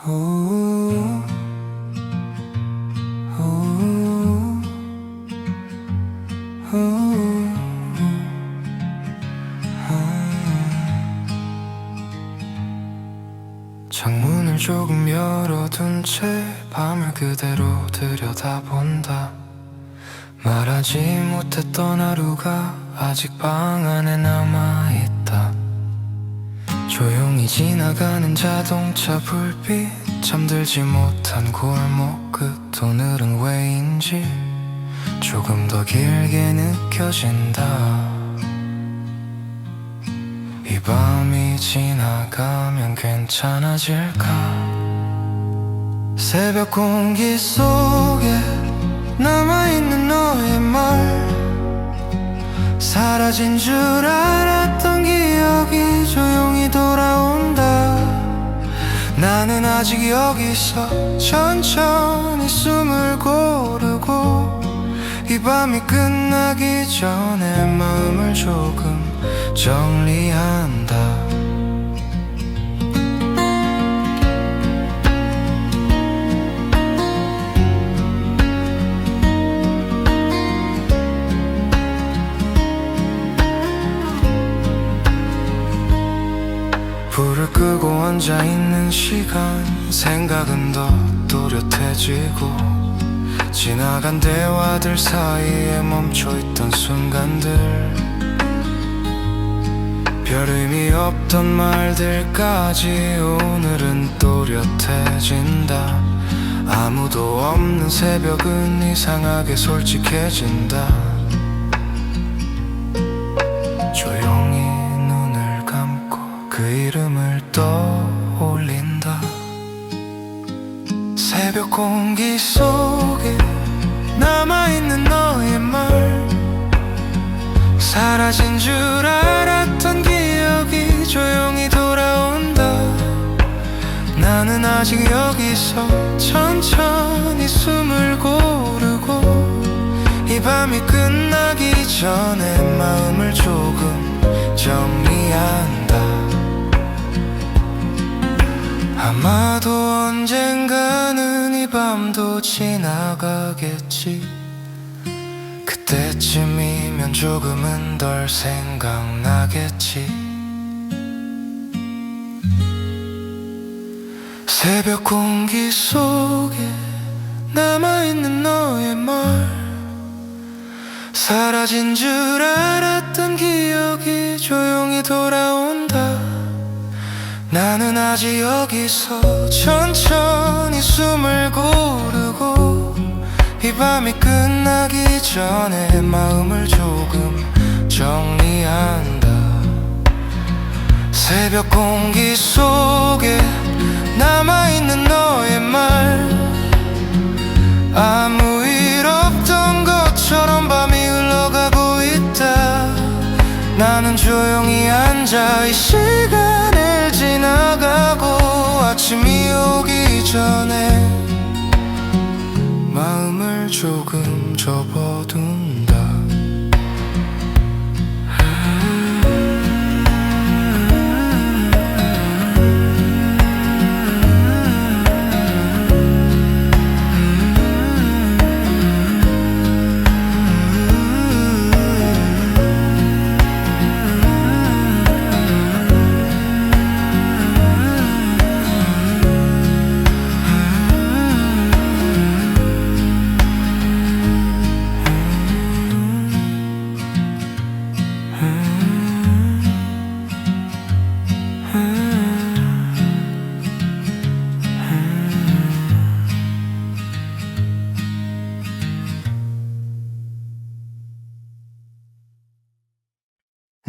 오, 오, 오, 창문을 조금 열어둔 채 밤을 그대로 들여다본다. 말하지 못했던 하루가 아직 방 안에 남아있다. 조용히 지나가는 자동차 불빛, 잠들지 못한 골목 끝, 오늘은 왜인지 조금 더 길게 느껴진다. 이 밤이 지나가면 괜찮아질까? 새벽 공기 속에 남아있는 너의 말, 사라진 줄 알았던 기억이 조용히 돌아온다. 나는 아직 여기서 천천히 숨을 고르고, 이 밤이 끝나기 전에 마음을 조금 정리한다. 불을 끄고 앉아있는 시간, 생각은 더 또렷해지고, 지나간 대화들 사이에 멈춰있던 순간들, 별 의미 없던 말들까지 오늘은 또렷해진다. 아무도 없는 새벽은 이상하게 솔직해진다. 조용히 눈을 감고 그 이름을 떠올린다. 새벽 공기 속에 남아있는 너의 말, 사라진 줄 알았던 기억이 조용히 돌아온다. 나는 아직 여기서 천천히 숨을 고르고, 이 밤이 끝나기 전에 마음을 조금 정리한다. 아마도 언젠가는 이 밤도 지나가겠지. 그때쯤이면 조금은 덜 생각나겠지. 새벽 공기 속에 남아있는 너의 말, 사라진 줄 알았던 기억이 조용히 돌아온다. 나는 아직 여기서 천천히 숨을 고르고, 이 밤이 끝나기 전에 마음을 조금 정리한다. 새벽 공기 속에 남아있는 너의 말, 아무 일 없던 것처럼 밤이 흘러가고 있다. 나는 조용히 앉아 이 시간을 지나가고, 아침이 오기 전에 마음을 조금 접어둔다.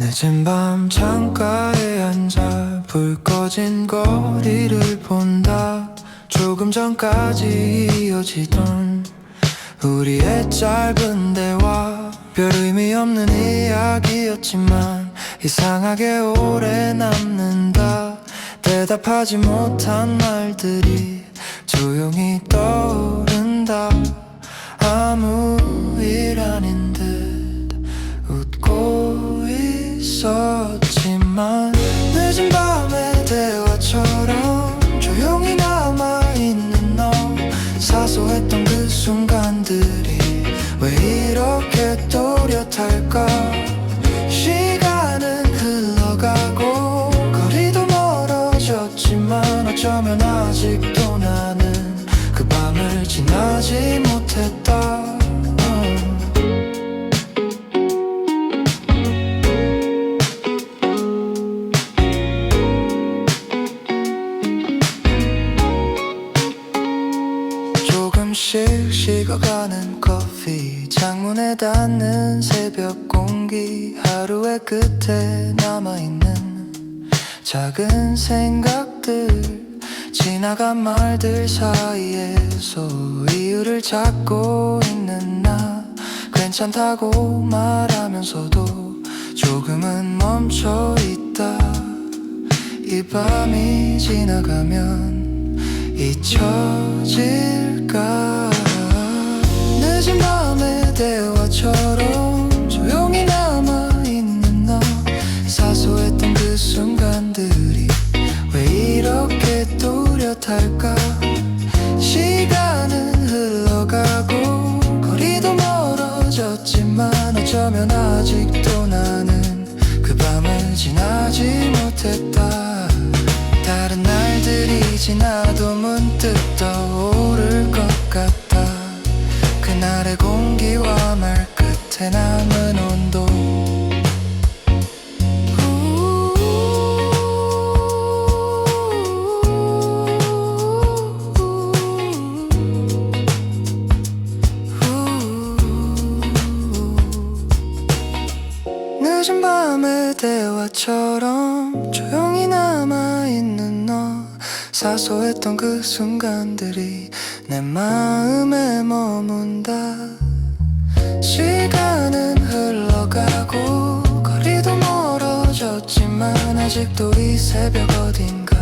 늦은 밤 창가에 앉아 불 꺼진 거리를 본다. 조금 전까지 이어지던 우리의 짧은 대화, 별 의미 없는 이야기였지만 이상하게 오래 남는다. 대답하지 못한 말들이 조용히 떠오른다. 아무 일 아닌 듯 웃고 있었지만, 늦은 밤의 대화처럼 조용히 남아 어쩌면 아직도 나는 그 밤을 지나지 못했다. 조금씩 식어가는 커피, 창문에 닿는 새벽 공기, 하루의 끝에 남아있는 작은 생각들, 지나간 말들 사이에서 이유를 찾고 있는 나. 괜찮다고 말하면서도 조금은 멈춰있다. 이 밤이 지나가면 잊혀질까. 늦은 밤의 대화처럼 조용히 남아있는 너. 사소했던 그 순간들이 왜 이렇게 또렷할까. 시간은 흘러가고 거리도 멀어졌지만 어쩌면 아직도 나는 그 밤을 지나지 못했다. 다른 날들이 지나도 문득 떠오를 것 같아. 그날의 공기와 말 끝에 남은 온도. 늦은 밤의 대화처럼 조용히 남아있는 너. 사소했던 그 순간들이 내 마음에 머문다. 시간은 흘러가고 거리도 멀어졌지만 아직도 이 새벽 어딘가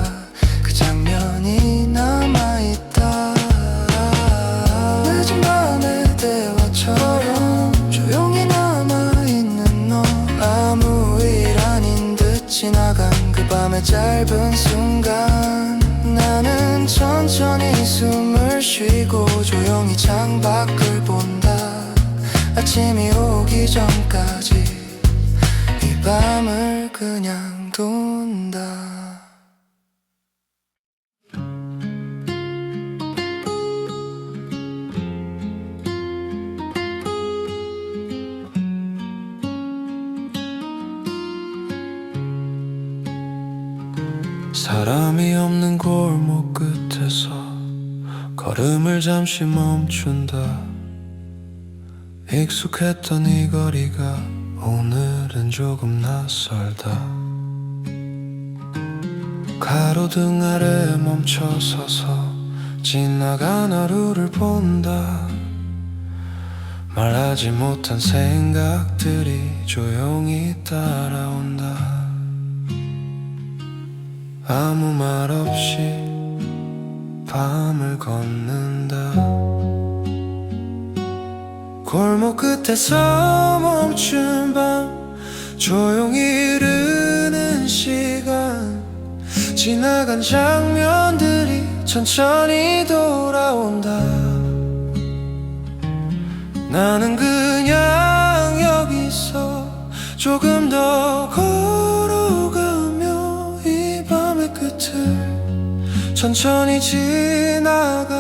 그 장면이 남아있다. 늦은 밤의 대화처럼 조용히 남아있는 너. 아무 일 아닌 듯 지나간 그 밤의 짧은 순간, 나는 천천히 숨을 쉬고 조용히 창밖을 본다. 아침이 오기 전까지 이 밤을 그냥 둔다. 사람이 없는 골목 끝에서 걸음을 잠시 멈춘다. 익숙했던 이 거리가 오늘은 조금 낯설다. 가로등 아래 멈춰서서 지나간 하루를 본다. 말하지 못한 생각들이 조용히 따라온다. 아무 말 없이 밤을 걷는다. 골목 끝에서 멈춘 밤, 조용히 흐르는 시간, 지나간 장면들이 천천히 돌아온다. 나는 그냥 여기서 조금 더 걸어가며 이 밤의 끝을 천천히 지나간다.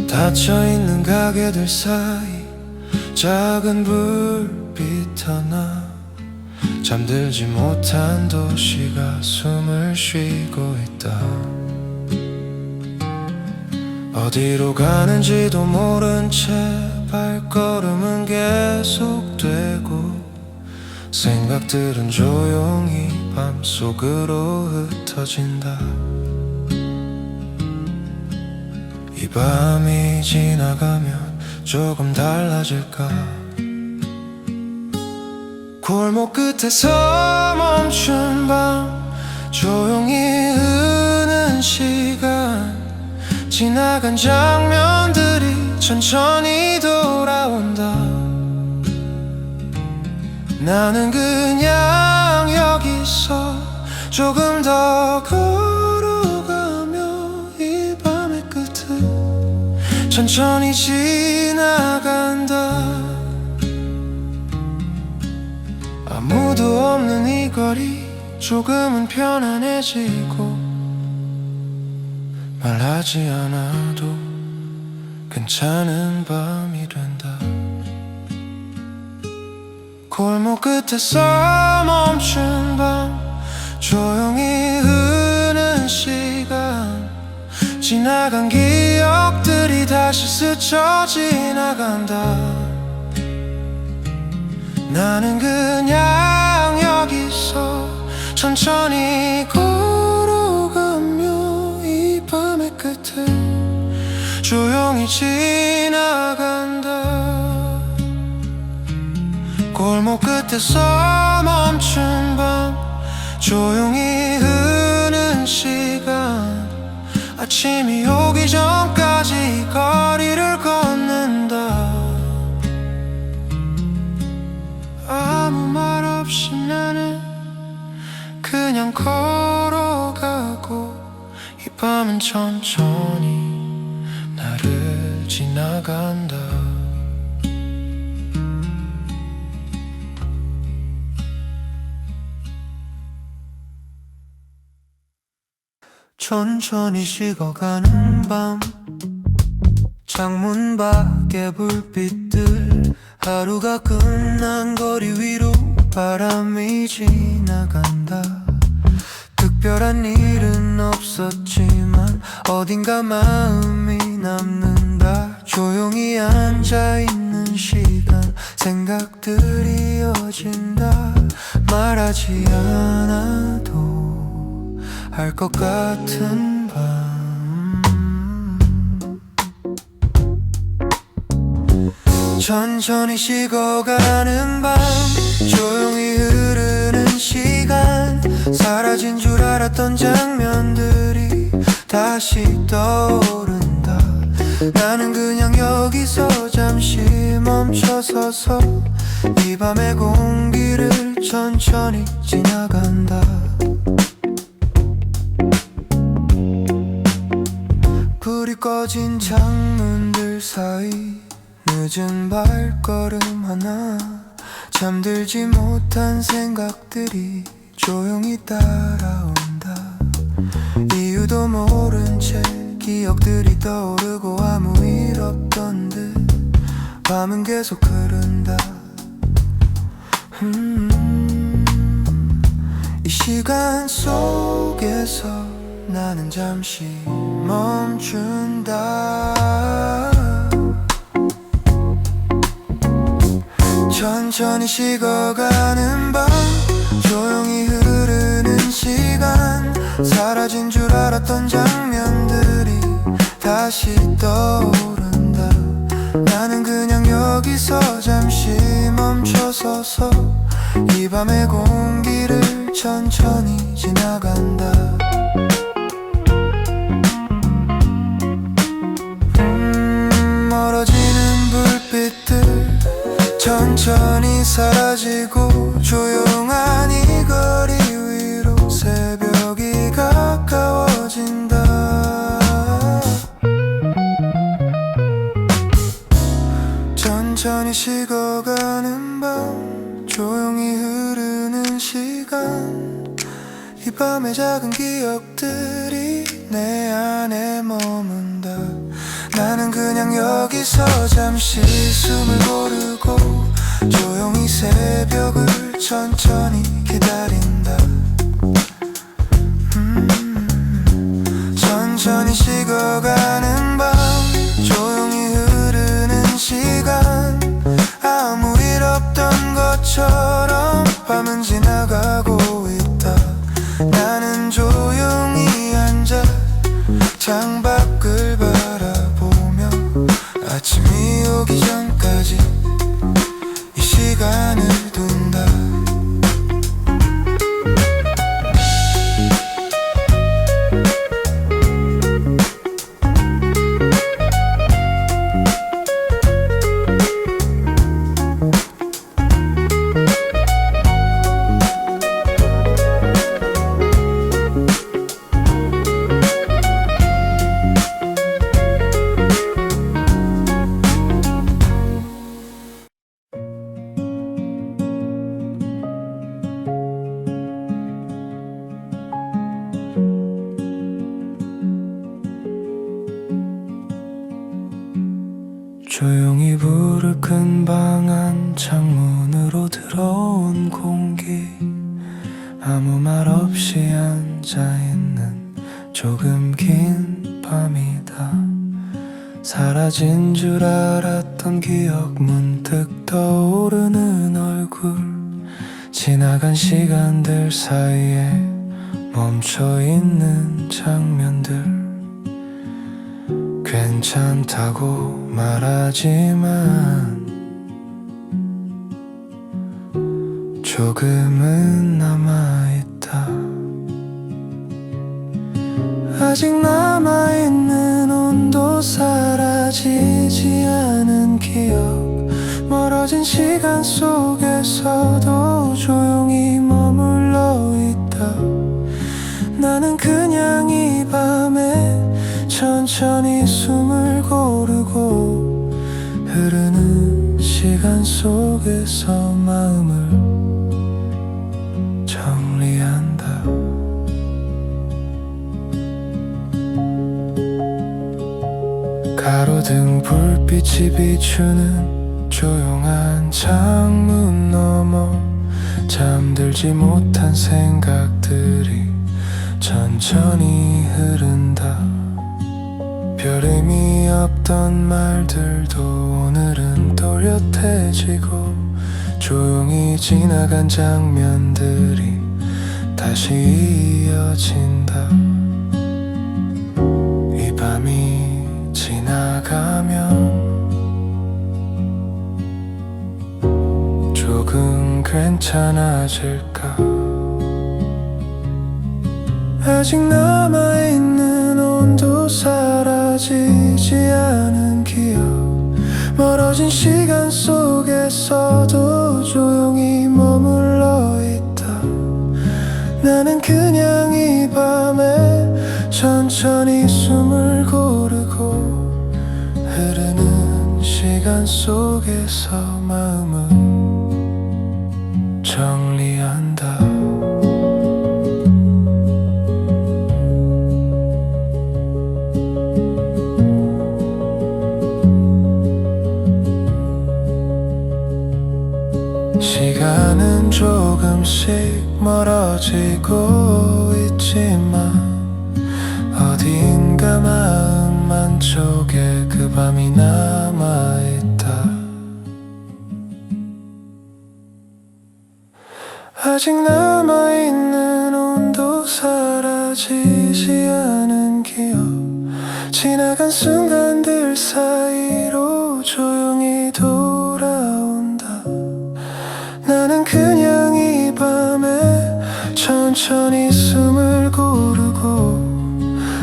닫혀있는 가게들 사이 작은 불빛 하나, 잠들지 못한 도시가 숨을 쉬고 있다. 어디로 가는지도 모른 채 발걸음은 계속되고 생각들은 조용히 밤속으로 흩어진다. 이 밤이 지나가면 조금 달라질까. 골목 끝에서 멈춘 밤, 조용히 흐는 시간, 지나간 장면들이 천천히 돌아온다. 나는 그냥 여기서 조금 더 걸어가며 이 밤의 끝을 천천히 지나간다. 아무도 없는 이 거리, 조금은 편안해지고 말하지 않아도 괜찮은 밤이 된다. 골목 끝에서 멈춘 밤, 조용히 흐르는 시간, 지나간 기억들이 다시 스쳐 지나간다. 나는 그냥 여기서 천천히 걸어가며 이 밤의 끝을 조용히 지나간다. 골목 끝에서 멈춘 밤, 조용히 흐르는 시간, 아침이 오기 전까지 거리를 걷는다. 아무 말 없이 나는 그냥 걸어가고 이 밤은 천천히 나를 지나간다. 천천히 식어가는 밤, 창문 밖에 불빛들, 하루가 끝난 거리 위로 바람이 지나간다. 특별한 일은 없었지만 어딘가 마음이 남는다. 조용히 앉아있는 시간, 생각들이 이어진다. 말하지 않아도 알 것 같은 밤, 천천히 식어가는 밤, 조용히 흐르는 시간, 사라진 줄 알았던 장면들이 다시 떠오른다. 나는 그냥 여기서 잠시 멈춰서서 이 밤의 공기를 천천히 지나간다. 불이 꺼진 창문들 사이 늦은 발걸음 하나, 잠들지 못한 생각들이 조용히 따라온다. 이유도 모른 채 기억들이 떠오르고 아무 일 없던 듯 밤은 계속 흐른다. 이 시간 속에서 나는 잠시 멈춘다. 천천히 식어가는 밤, 조용히 흐르는 시간, 사라진 줄 알았던 장면들이 다시 떠오른다. 나는 그냥 여기서 잠시 멈춰서서 이 밤의 공기를 천천히 지나간다. 멀어지는 불빛들 천천히 사라지고 조용한 이 거리 위로 새벽이 가까워진다. 천천히 식어가는 밤, 조용히 흐르는 시간, 이 밤의 작은 기억들이 내 안에 머문다. 나는 그냥 여기서 잠시 숨을 고르고 조용히 새벽을 천천히 기다린다. 천천히 식어가는 밤, 조용히 흐르는 시간, 아무 일 없던 것처럼 밤은 지나가고 있다. 나는 조용히 앉아 창밖을 바라보며 아침이 오기 전까지 이 시간을 둔다. 조용히 불을 끈 방 안 창문으로 들어온 공기, 아무 말 없이 앉아있는 조금 긴 밤이다. 사라진 줄 알았던 기억, 문득 떠오르는 얼굴, 지나간 시간들 사이에 멈춰있는 장면들. 괜찮다고 말하지만 조금은 남아있다. 아직 남아있는 온도, 사라지지 않은 기억, 멀어진 시간 속에서도 조용히 머물러 있다. 나는 그냥 이 밤에 천천히 숨을 고르고, 흐르는 시간 속에서 마음을 정리한다. 가로등 불빛이 비추는 조용한 창문 너머, 잠들지 못한 생각들이 천천히 흐른다. 별 의미 없던 말들도 오늘은 또렷해지고, 조용히 지나간 장면들이 다시 이어진다. 이 밤이 지나가면 조금 괜찮아질까. 아직 남아있는 온도, 사라지지 않은 기억, 멀어진 시간 속에서도 조용히 머물러 있다. 나는 그냥 이 밤에 천천히 숨을 고르고, 흐르는 시간 속에서 마음을 정리한다. 시간은 조금씩 멀어지고 있지만, 어딘가 마음 한쪽에 그 밤이 남아있다. 아직 남아있는 온도, 사라지지 않은 기억, 지나간 순간들 사이로 조용히 돌아온다. 나는 그냥 이 밤에 천천히 숨을 고르고,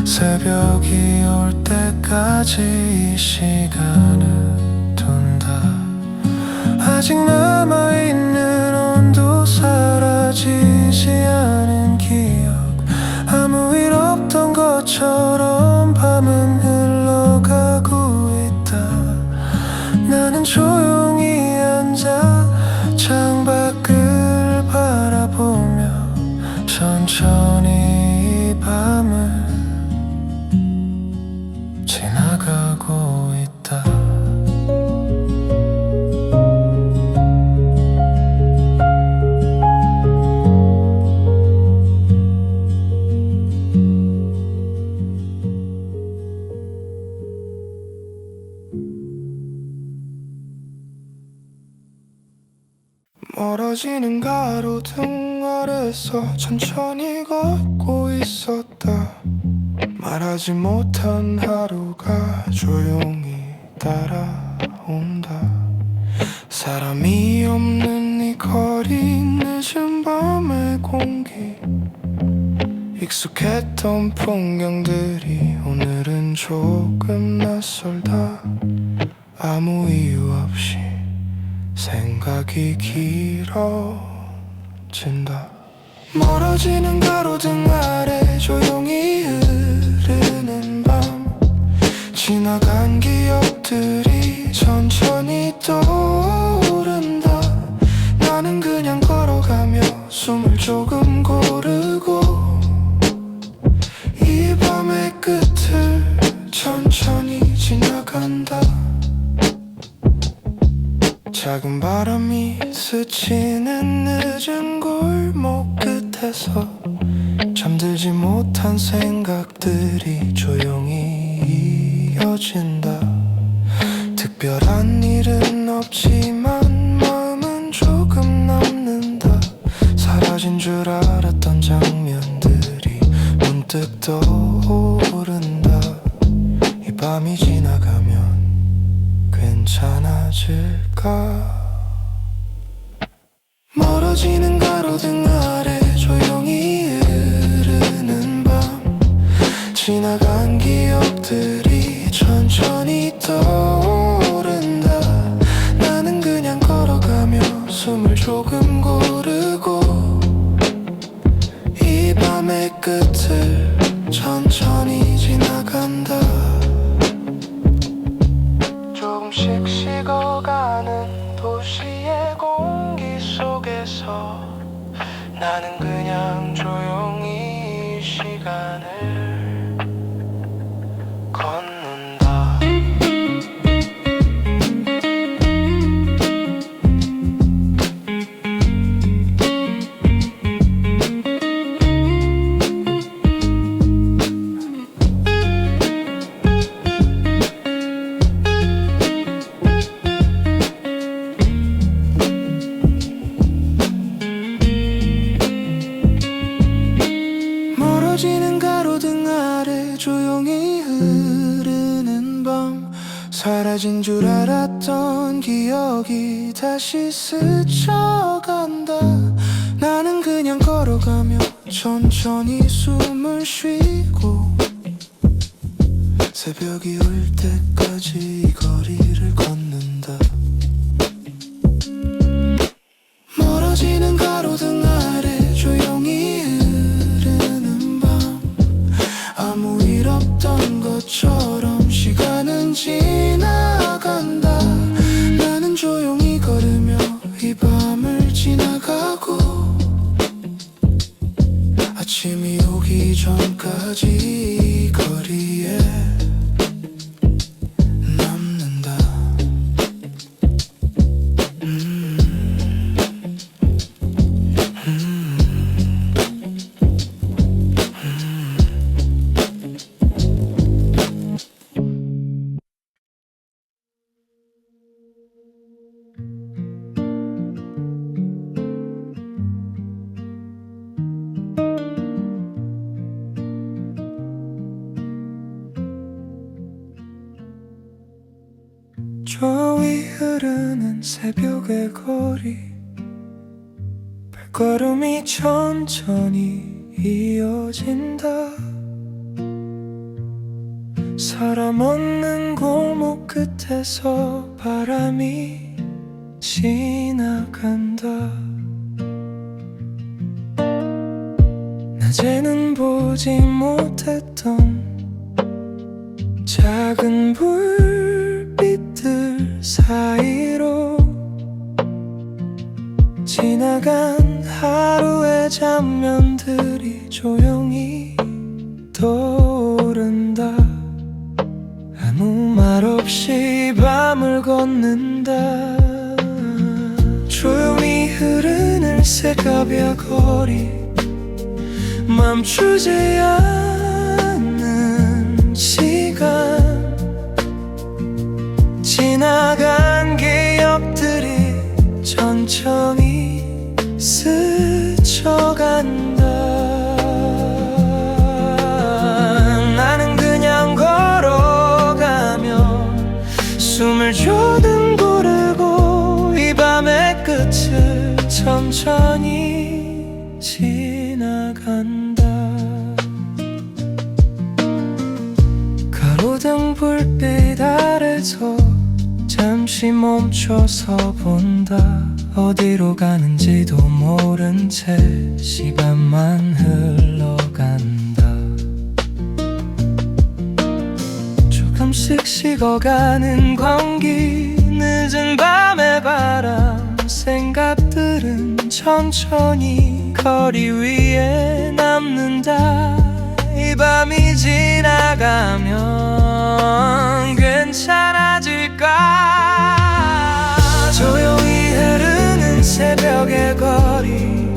새벽이 올 때까지 이 시간을 둔다. 아직 남아있는 온도, 사라지지 않은 기억, 아무 일 없던 것처럼 밤은 흘러가고 있다. 나는 조용히 앉아 창밖을 바라보며 천천히 이 밤을 지나가고 있다. 멀어지는 가로등 아래서 천천히 걷고 있었다. 말하지 못한 하루가 조용히 따라온다. 사람이 없는 이 거리, 늦은 밤의 공기, 익숙했던 풍경들이 오늘은 조금 낯설다. 아무 이유 없이 생각이 길어진다. 멀어지는 가로등 아래 조용히 흐르는 밤, 지나간 기억들이 천천히 떠오른다. 나는 그냥 걸어가며 숨을 조금 고르고, 이 밤의 끝을 천천히 지나간다. 알지 못한 생각들이 조용히 이어진다. 특별한 일은 없지만 마음은 조금 남는다. 사라진 줄 알았던 장면들이 문득 떠오른다. 이 밤이 지나가면 괜찮아질까? 멀어지는 가로등 아래 조용히 흐르는 밤, 지나간 기억들이 천천히 떠오른다. 나는 그냥 걸어가며 숨을 조금 고르고 이 밤의 끝을 천천히 지나간다. 조금씩 식어가는 도시의 공기 속에서 나는 그냥 조용히 이 시간을 걷는다. 멀어지는 가로등 아래 조용히 흐르는 밤, 사라진 줄 알았던 기억이 다시 스쳐간다. 나는 그냥 걸어가며 천천히 숨을 쉬고 새벽이 올 때까지 이 거리를 걷는다. 멀어지는 가로등 아래 조용히 흐르는 밤, 아무 일 없던 것처럼 시간은 지나간다. 나는 조용히 걸으며 이 밤을 지나가고 아침이 오기 전까지 이 거리에 남는다. 조용히 흐르는 새벽의 거리, 발걸음이 천천히 이어진다. 사람 없는 골목 끝에서 바람이 지나간다. 낮에는 보지 못했던 작은 불빛들 사이로 지나간 하루의 장면들이 조용히 떠오른다. 아무 말 없이 밤을 걷는다. 조용히 흐르는 새카비아 거리, 멈추지 않는 시간, 지나간 기억들이 천천히 스쳐간다. 나는 그냥 걸어가며 숨을 조금 고르고 이 밤의 끝을 천천히 지나간다. 가로등 불빛 아래서 잠시 멈춰서 본다. 어디로 가는지도 모른 채 시간만 흘러간다. 조금씩 식어가는 공기, 늦은 밤의 바람, 생각들은 천천히 거리 위에 남는다. 이 밤이 지나가면 괜찮아질까? 조용히 흐르는 새벽의 거리,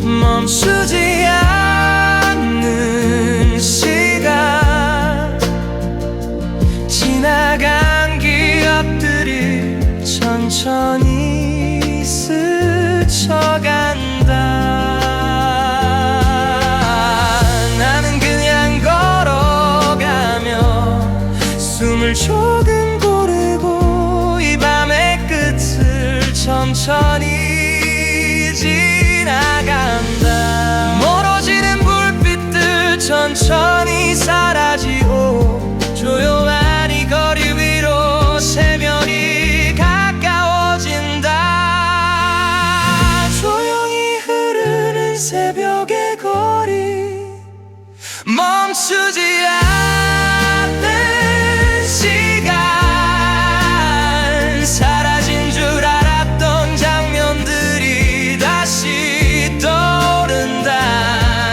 멈추지 않는 숨을 조금 고르고 이 밤의 끝을 천천히 지나간다. 멀어지는 불빛들 천천히 사라지고 조용한 이 거리 위로 새벽이 가까워진다. 조용히 흐르는 새벽의 거리 멈추지 않는 시간. 사라진 줄 알았던 장면들이 다시 떠오른다.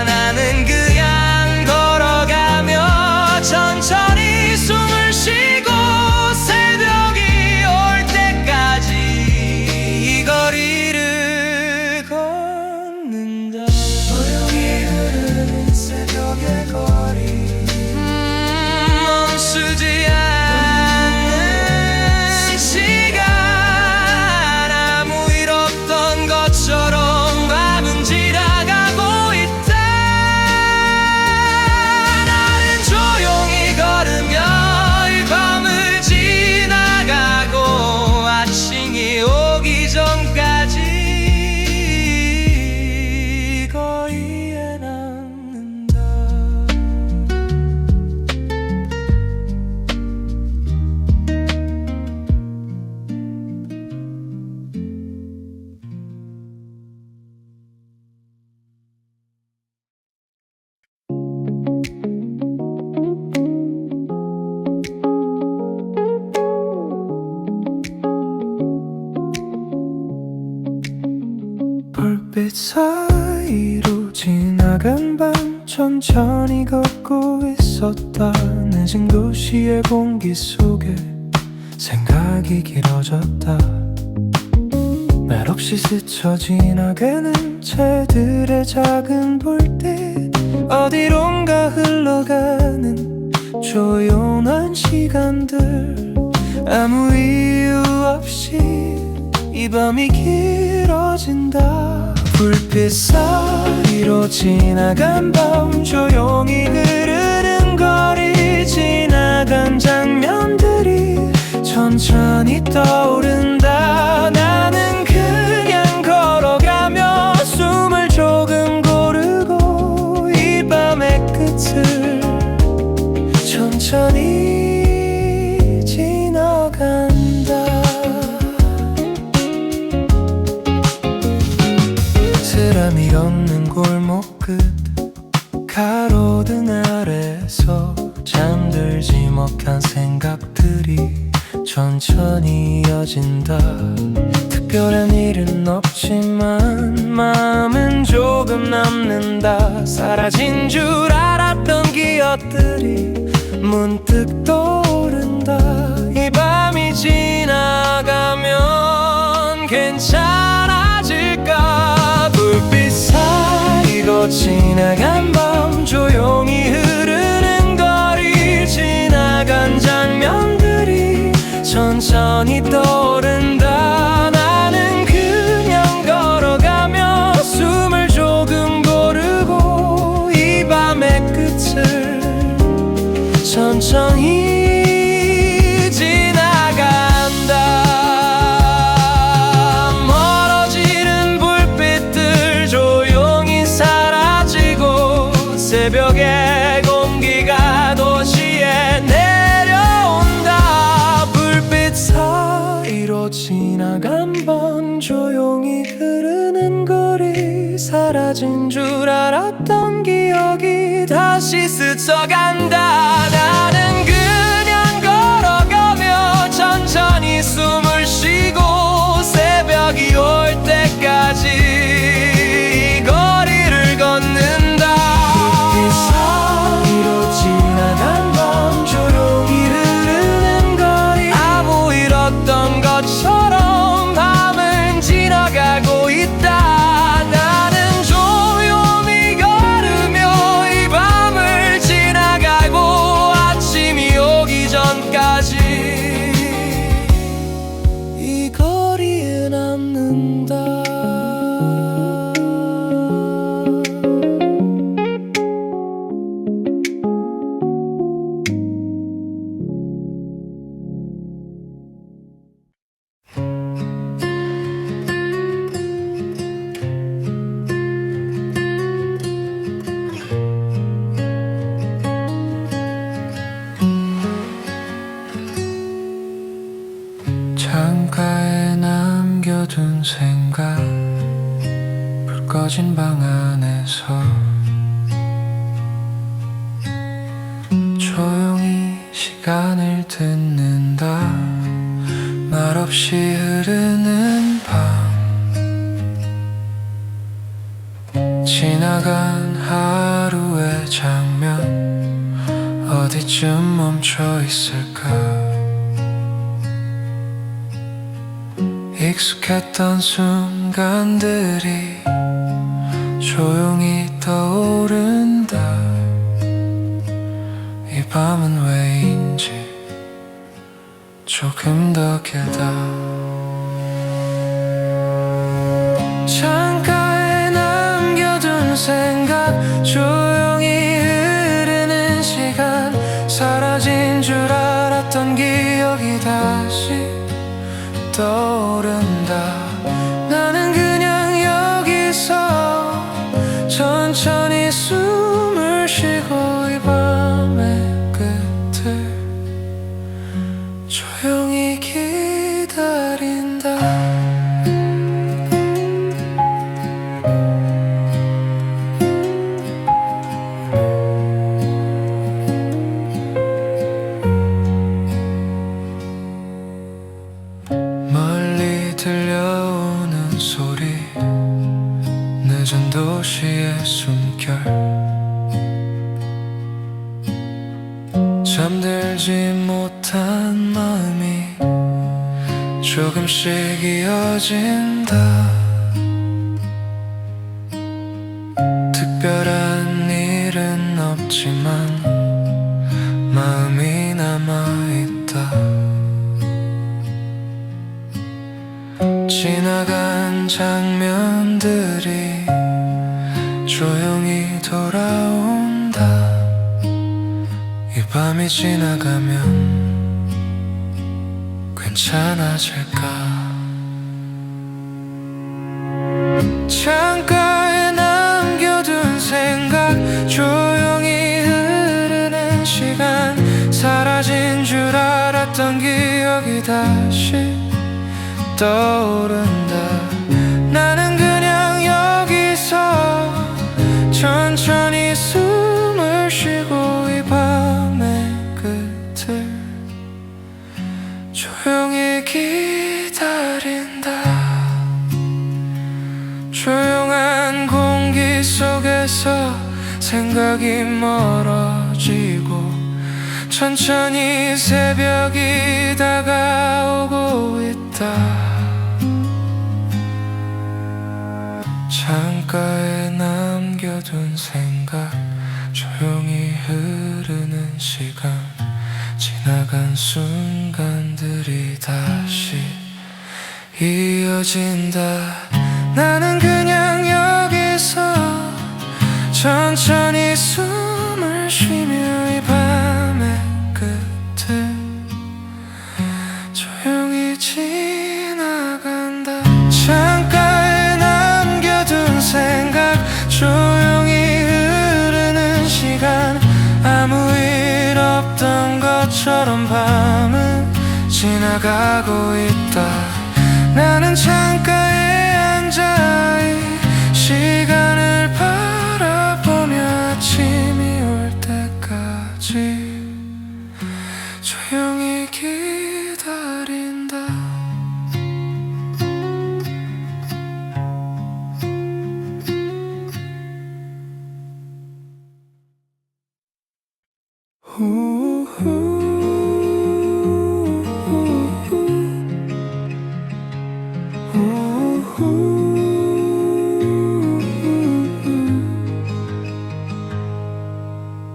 나는 그냥 걸어가며 천천히 숨을 쉬고 새벽이 올 때까지 이 거리를 걷는다. 조용히 흐르는 새벽의 거리 멈추지 않는 시간. 아무 일 없던 것처럼 밤은 지나가고 있다. 나는 조용히 걸으며 이 밤을 지나가고 아침이 오기 전까지 이 거리에 남는다. 불빛 사이로 지나간 밤 천천히 걷고 있었다. 늦은 도시의 공기 속에 생각이 길어졌다. 말없이 스쳐 지나가는 채들의 작은 불빛 어디론가 흘러가는 조용한 시간들 아무 이유 없이 이 밤이 길어진다. 불빛 사이로 지나간 밤 조용히 흐르는 거리 지나간 장면들이 천천히 떠오른다. 나는 그냥 걸어가며 숨을 조금 고르고 이 밤의 끝을 천천히 지나간다. 사람이 없는 골목 끝 가로등 아래서 잠들지 못한 생각들이 천천히 이어진다. 특별한 일은 없지만 마음은 조금 남는다. 사라진 줄 알았던 기억들이 문득 떠오른다. 이 밤이 지나가면 괜찮아질까. 불빛 사이로 지나간 밤 조용히 흐르는 거리 지나간 장면들이 천천히 떠오른다. 나는 그냥 걸어가며 숨을 조금 고르고 이 밤의 끝을 천천히 지나간다. 멀어지는 불빛들 조용히 사라지고 새벽의 공기가 도시에 내려온다. 불빛 사이로 지나간 밤 조용히 흐르는 거리 사라진 줄 알았던 기억이 다시 스쳐간다. 나는 그냥 걸어가며 천천히 숨을 쉬고 새벽이 올 때까지 이 거리를 걷는다. 불빛 사이로 지나간 밤 조용히 흐르는 거리 아무 일 없던 것처럼 밤은 지나가고 있다. 나는 조용히 걸으며 이 밤을 지나가고 꺼진 방 안에서 조용히 시간을 듣는다. 말없이 흐르는 밤, 지나간 하루의 장면 어디쯤 멈춰 있을까. 익숙했던 순간들이 조용히 떠오른다. 이 밤은 왜인지 조금 더 길다. 창가에 남겨둔 생각, 조용히 흐르는 시간, 사라진 줄 알았던 기억이 다시 떠오른다. 나는 그냥 여기서 천천히 숨을 쉬고 이 밤의 끝을 조용히 기다린다. 멀리 들려오는 소리, 늦은 도시의 숨결, 잠들지 못한 마음이 조금씩 이어진다. 특별한 일은 없지만 마음이 남아있다. 지나간 장면들이 조용히 돌아온다. 이 밤이 지나가면 괜찮아질까. 창가에 남겨둔 생각, 조용히 흐르는 시간, 사라진 줄 알았던 기억이 다시 떠오른다. 나는 그냥 여기서 천천히 숨을 쉬고 이 밤의 끝을 조용히 기다린다. 조용한 공기 속에서 생각이 멀어지고 천천히 새벽이 다가오고 있다. 창가에 남겨둔 생각, 조용히 흐르는 시간, 지나간 순간들이 다시 이어진다. 나는 그냥 여기서 천천히 숨을 쉬며 이 밤의 끝을 조용히 지나간다. 창가에 남겨둔 생각, 조용히 흐르는 시간, 아무 일 없던 것처럼 밤은 지나가고 있다. 나는 창가에 앉아 이 시간을 바라보며 아침이 올 때까지 조용히 기다린다.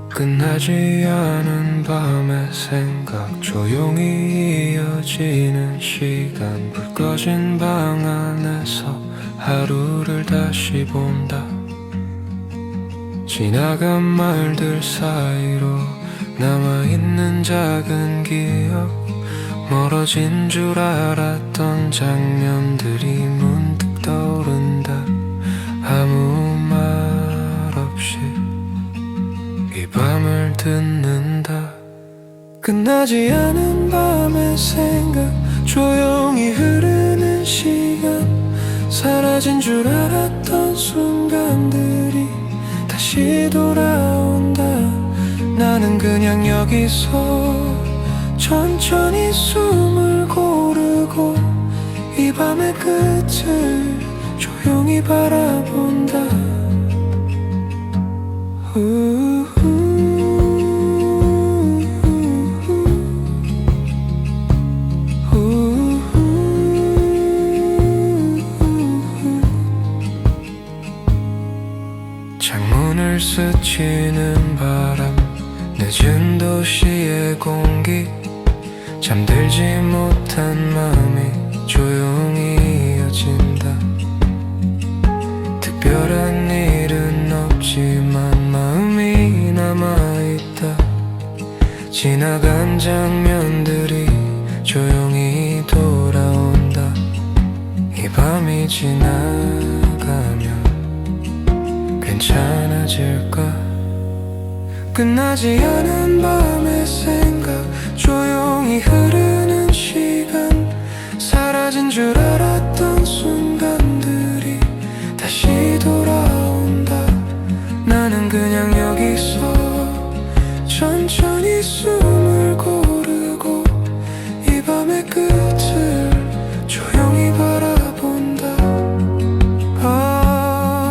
끝나지 않은 밤의 생각, 조용히 이어지는 시간, 불 꺼진 방 안에서 하루를 다시 본다. 지나간 말들 사이로 남아있는 작은 기억, 멀어진 줄 알았던 장면들이 문득 떠오른다. 아무 말 없이 이 밤을 듣는다. 끝나지 않은 밤의 생각, 조용히 흐르는 시간, 사라진 줄 알았던 순간들이 다시 돌아온다. 나는 그냥 여기서 천천히 숨을 고르고 이 밤의 끝을 조용히 바라본다. 창문을 스치는 바람, 늦은 도시의 공기, 잠들지 못한 마음이 조용히 이어진다. 특별한 일은 없지만 마음이 남아있다. 지나간 장면들이 조용히 돌아온다. 이 밤이 지나가면 괜찮아질까? 끝나지 않은 밤의 생각, 조용히 흐르는 시간, 사라진 줄 알았던 순간들이 다시 돌아온다. 나는 그냥 여기서 천천히 숨을 고르고 이 밤의 끝을 조용히 바라본다.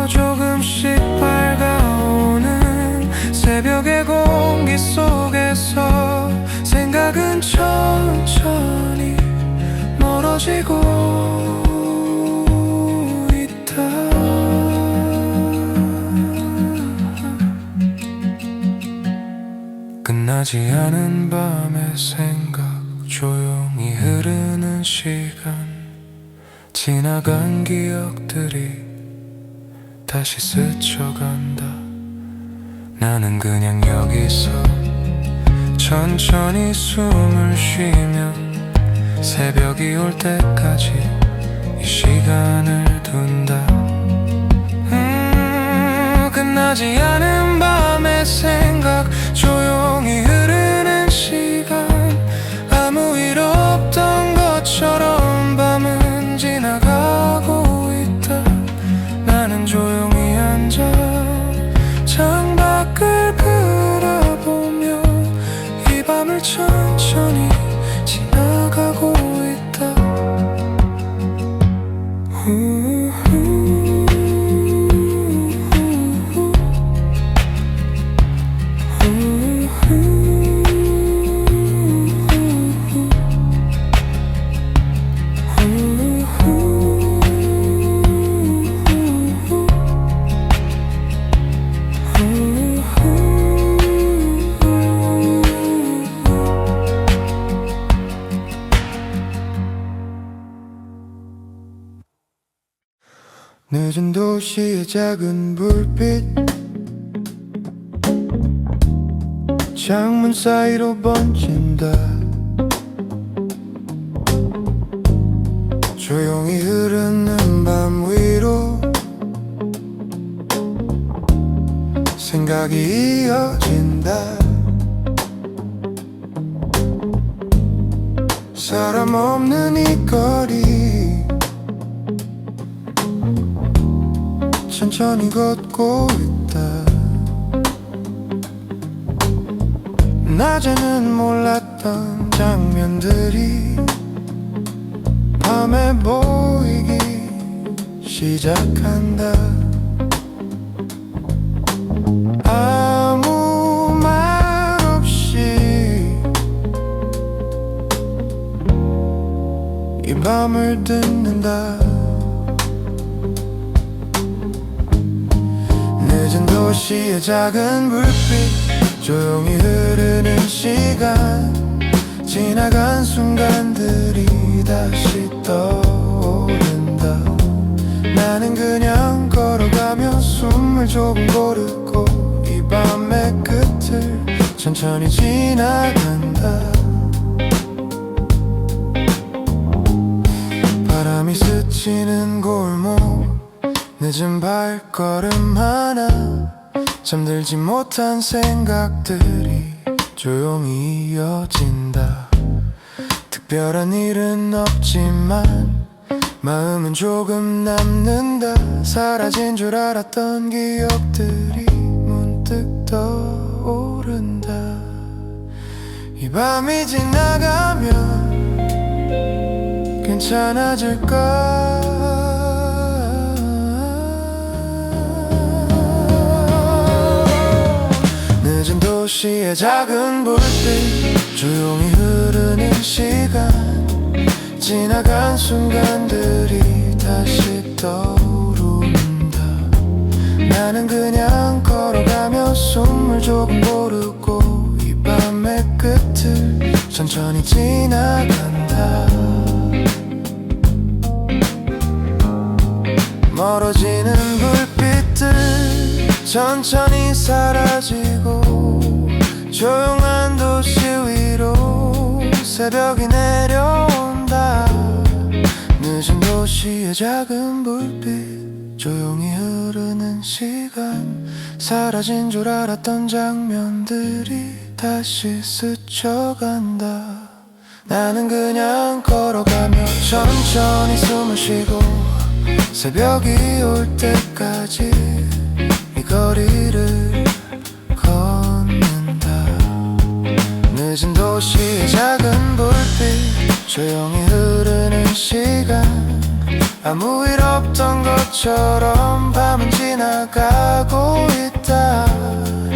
조금씩 밝아오는 새벽의 공기 속에서 생각은 천천히 멀어지고 있다. 끝나지 않은 밤의 생각, 조용히 흐르는 시간, 지나간 기억들이 다시 스쳐간다. 나는 그냥 여기서 천천히 숨을 쉬며 새벽이 올 때까지 이 시간을 둔다. 끝나지 않은 밤의 생각, 조용히 흐르는 시간, 아무 일 없던 것처럼 밤은 지나가고 있다. 나는 조용히 앉아 창밖을 바라보며 이 밤을 천천히 지나가고 있다. 늦은 도시의 작은 불빛, 창문 사이로 번진다. 조용히 흐르는 밤 위로 생각이 이어진다. 사람 없는 이 거리, 천천히 걷고 있다. 낮에는 몰랐던 장면들이 밤에 보이기 시작한다. 아무 말 없이 이 밤을 듣는다. 늦은 도시의 작은 불빛, 조용히 흐르는 시간, 지나간 순간들이 다시 떠오른다. 나는 그냥 걸어가며 숨을 조금 고르고 이 밤의 끝을 천천히 지나간다. 바람이 스치는 골목, 늦은 발걸음 하나, 잠들지 못한 생각들이 조용히 이어진다. 특별한 일은 없지만 마음은 조금 남는다. 사라진 줄 알았던 기억들이 문득 떠오른다. 이 밤이 지나가면 괜찮아질까? 늦은 도시의 작은 불빛, 조용히 흐르는 시간, 지나간 순간들이 다시 떠오른다. 나는 그냥 걸어가며 숨을 조금 고르고 이 밤의 끝을 천천히 지나간다. 멀어지는 불빛들 천천히 사라지고 조용한 도시 위로 새벽이 내려온다. 늦은 도시의 작은 불빛, 조용히 흐르는 시간, 사라진 줄 알았던 장면들이 다시 스쳐간다. 나는 그냥 걸어가며 천천히 숨을 쉬고 새벽이 올 때까지 이 거리를 걷는다. 늦은 도시의 작은 불빛, 조용히 흐르는 시간, 아무 일 없던 것처럼 밤은 지나가고 있다.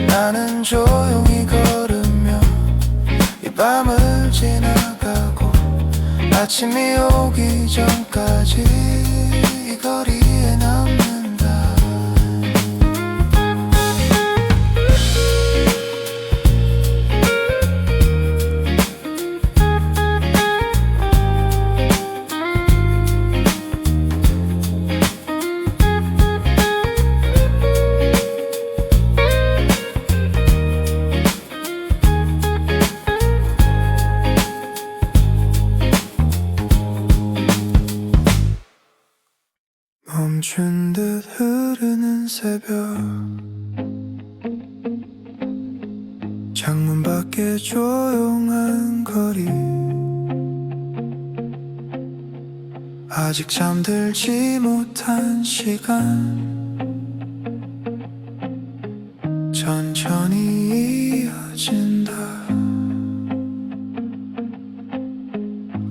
나는 조용히 걸으며 이 밤을 지나가고 아침이 오기 전까지 이 거리에 남는다. 멈춘 듯 흐르는 새벽, 창문 밖에 조용한 거리, 아직 잠들지 못한 시간, 천천히 이어진다.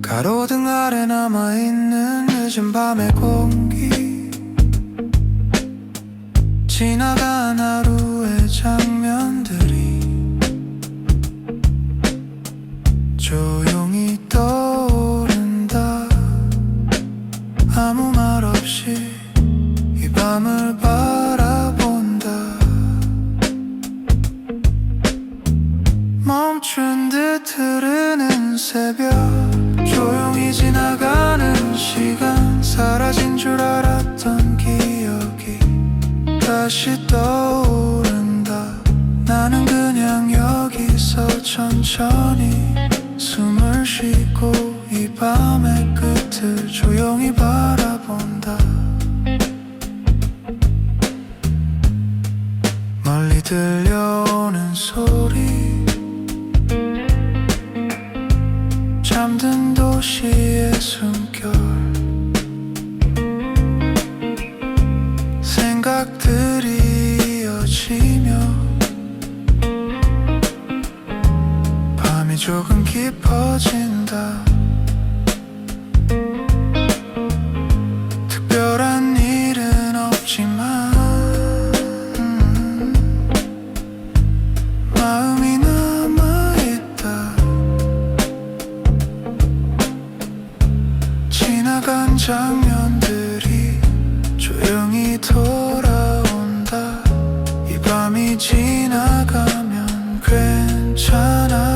가로등 아래 남아있는 늦은 밤의 공기, 지나간 하루의 장면들이 조용히 떠오른다. 아무 말 없이 이 밤을 바라본다. 멈춘 듯 흐르는 새벽, 조용히 지나가는 시간, 사라진 줄 알았던 기억이 다시 떠오른다. 나는 그냥 여기서 천천히 숨을 쉬고 이 밤의 끝을 조용히 바라본다. 멀리 들려오는 소리, 잠든 도시의 숨결, 생각들이 이어지며 밤이 조금 깊어진다. 특별한 일은 없지만 마음이 남아있다. 지나간 장면들이 조용히 돌아온다. 이 밤이 지나가면 괜찮아질까?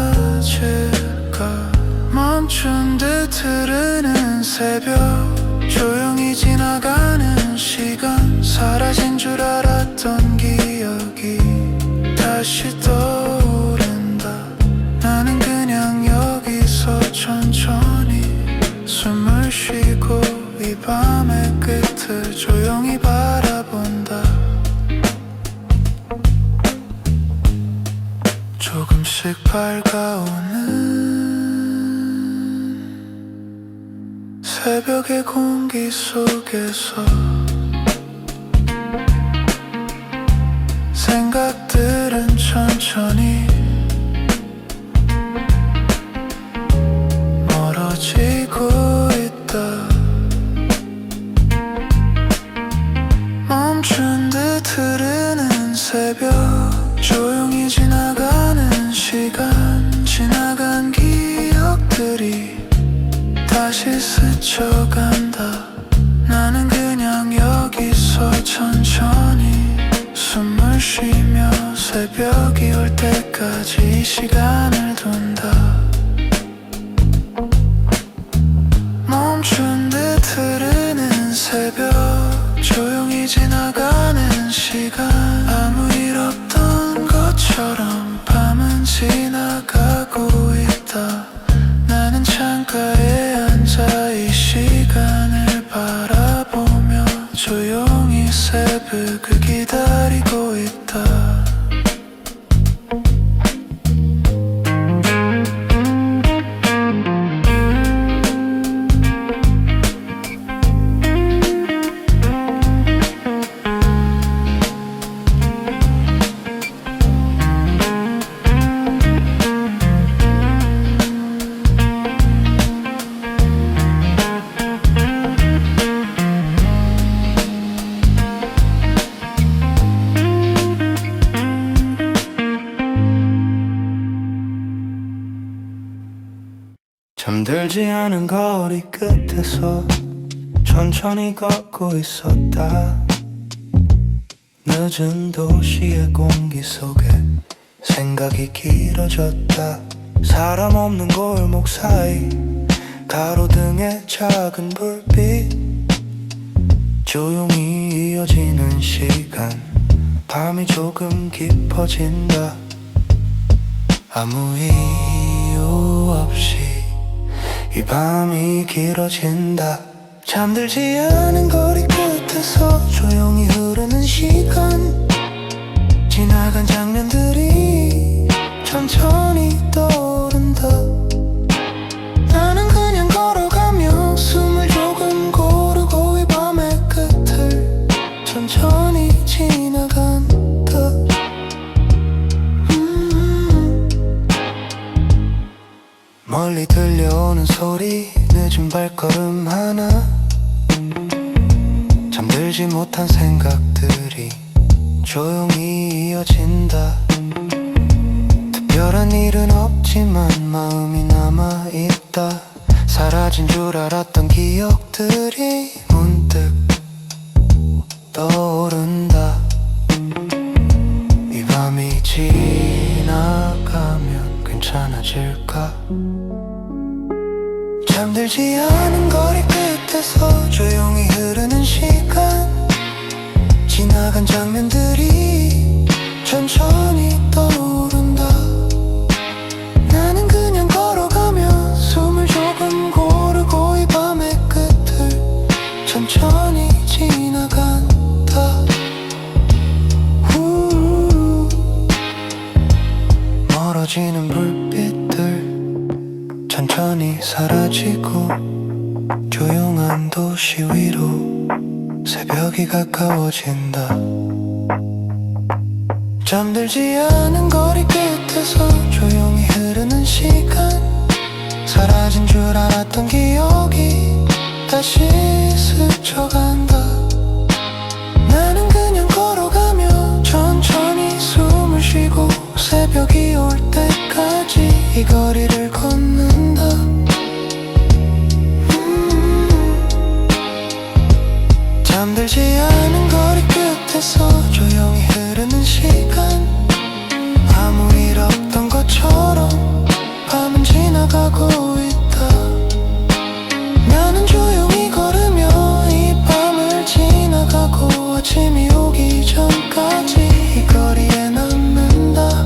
멈춘 듯 흐르는 새벽, 조용히 지나가는 시간, 사라진 줄 알았던 기억이 다시 떠오른다. 나는 그냥 여기서 천천히 숨을 쉬고 이 밤의 끝을 조용히 바라본다. 조금씩 밝아오는 새벽의 공기 속에서 생각들은 천천히 멀어지고 있다. 멈춘 듯 흐르는 새벽, 조용히 지나가는 시간, 지나간 기억들이 다시 스쳐간다. 나는 그냥 여기서 천천히 숨을 쉬며 새벽이 올 때까지 시간을 둔다. 멈춘 듯 흐르는 새벽, 조용히 지나가는 시간, 아무 일 없던 것처럼 밤은 지나가고 있다. 나는 창가에 앉아 이 시간을 바라보며 조용히 새벽을 기다리고 있다. 잠들지 않은 거리 끝에서 천천히 걷고 있었다. 늦은 도시의 공기 속에 생각이 길어졌다. 사람 없는 골목 사이 가로등의 작은 불빛, 조용히 이어지는 시간, 밤이 조금 깊어진다. 아무 이유 없이 이 밤이 길어진다. 잠들지 않은 거리 끝에서 조용히 흐르는 시간, 지나간 장면들이 천천히 떠오른다. 나는 그냥 걸어가며 숨을 조금 고르고 이 밤의 끝을 천천히 지나간다. 멀리 들려오는 소리, 늦은 발걸음 하나, 잠들지 못한 생각들이 조용히 이어진다. 특별한 일은 없지만 마음이 남아있다. 사라진 줄 알았던 기억들이 문득 떠오른다. 이 밤이 지나가면 괜찮아질까? 잠들지 않은 거리 끝에서 조용히 흐르는 시간, 지나간 장면들이 천천히 떠오른다. 나는 그냥 걸어가며 숨을 조금 고르고 이 밤의 끝을 천천히 지나간다. 멀어지는 불빛들 천천히 사라지고 조용한 도시 위로 새벽이 가까워진다. 잠들지 않은 거리 끝에서 조용히 흐르는 시간, 사라진 줄 알았던 기억이 다시 스쳐간다. 나는 그냥 걸어가며 천천히 숨을 쉬고 새벽이 올 때까지 이 거리를 걷는다. 잠들지 않은 거리 끝에서 조용히 흐르는 시간, 아무 일 없던 것처럼 밤은 지나가고 있다. 나는 조용히 걸으며 이 밤을 지나가고 아침이 오기 전까지 이 거리에 남는다.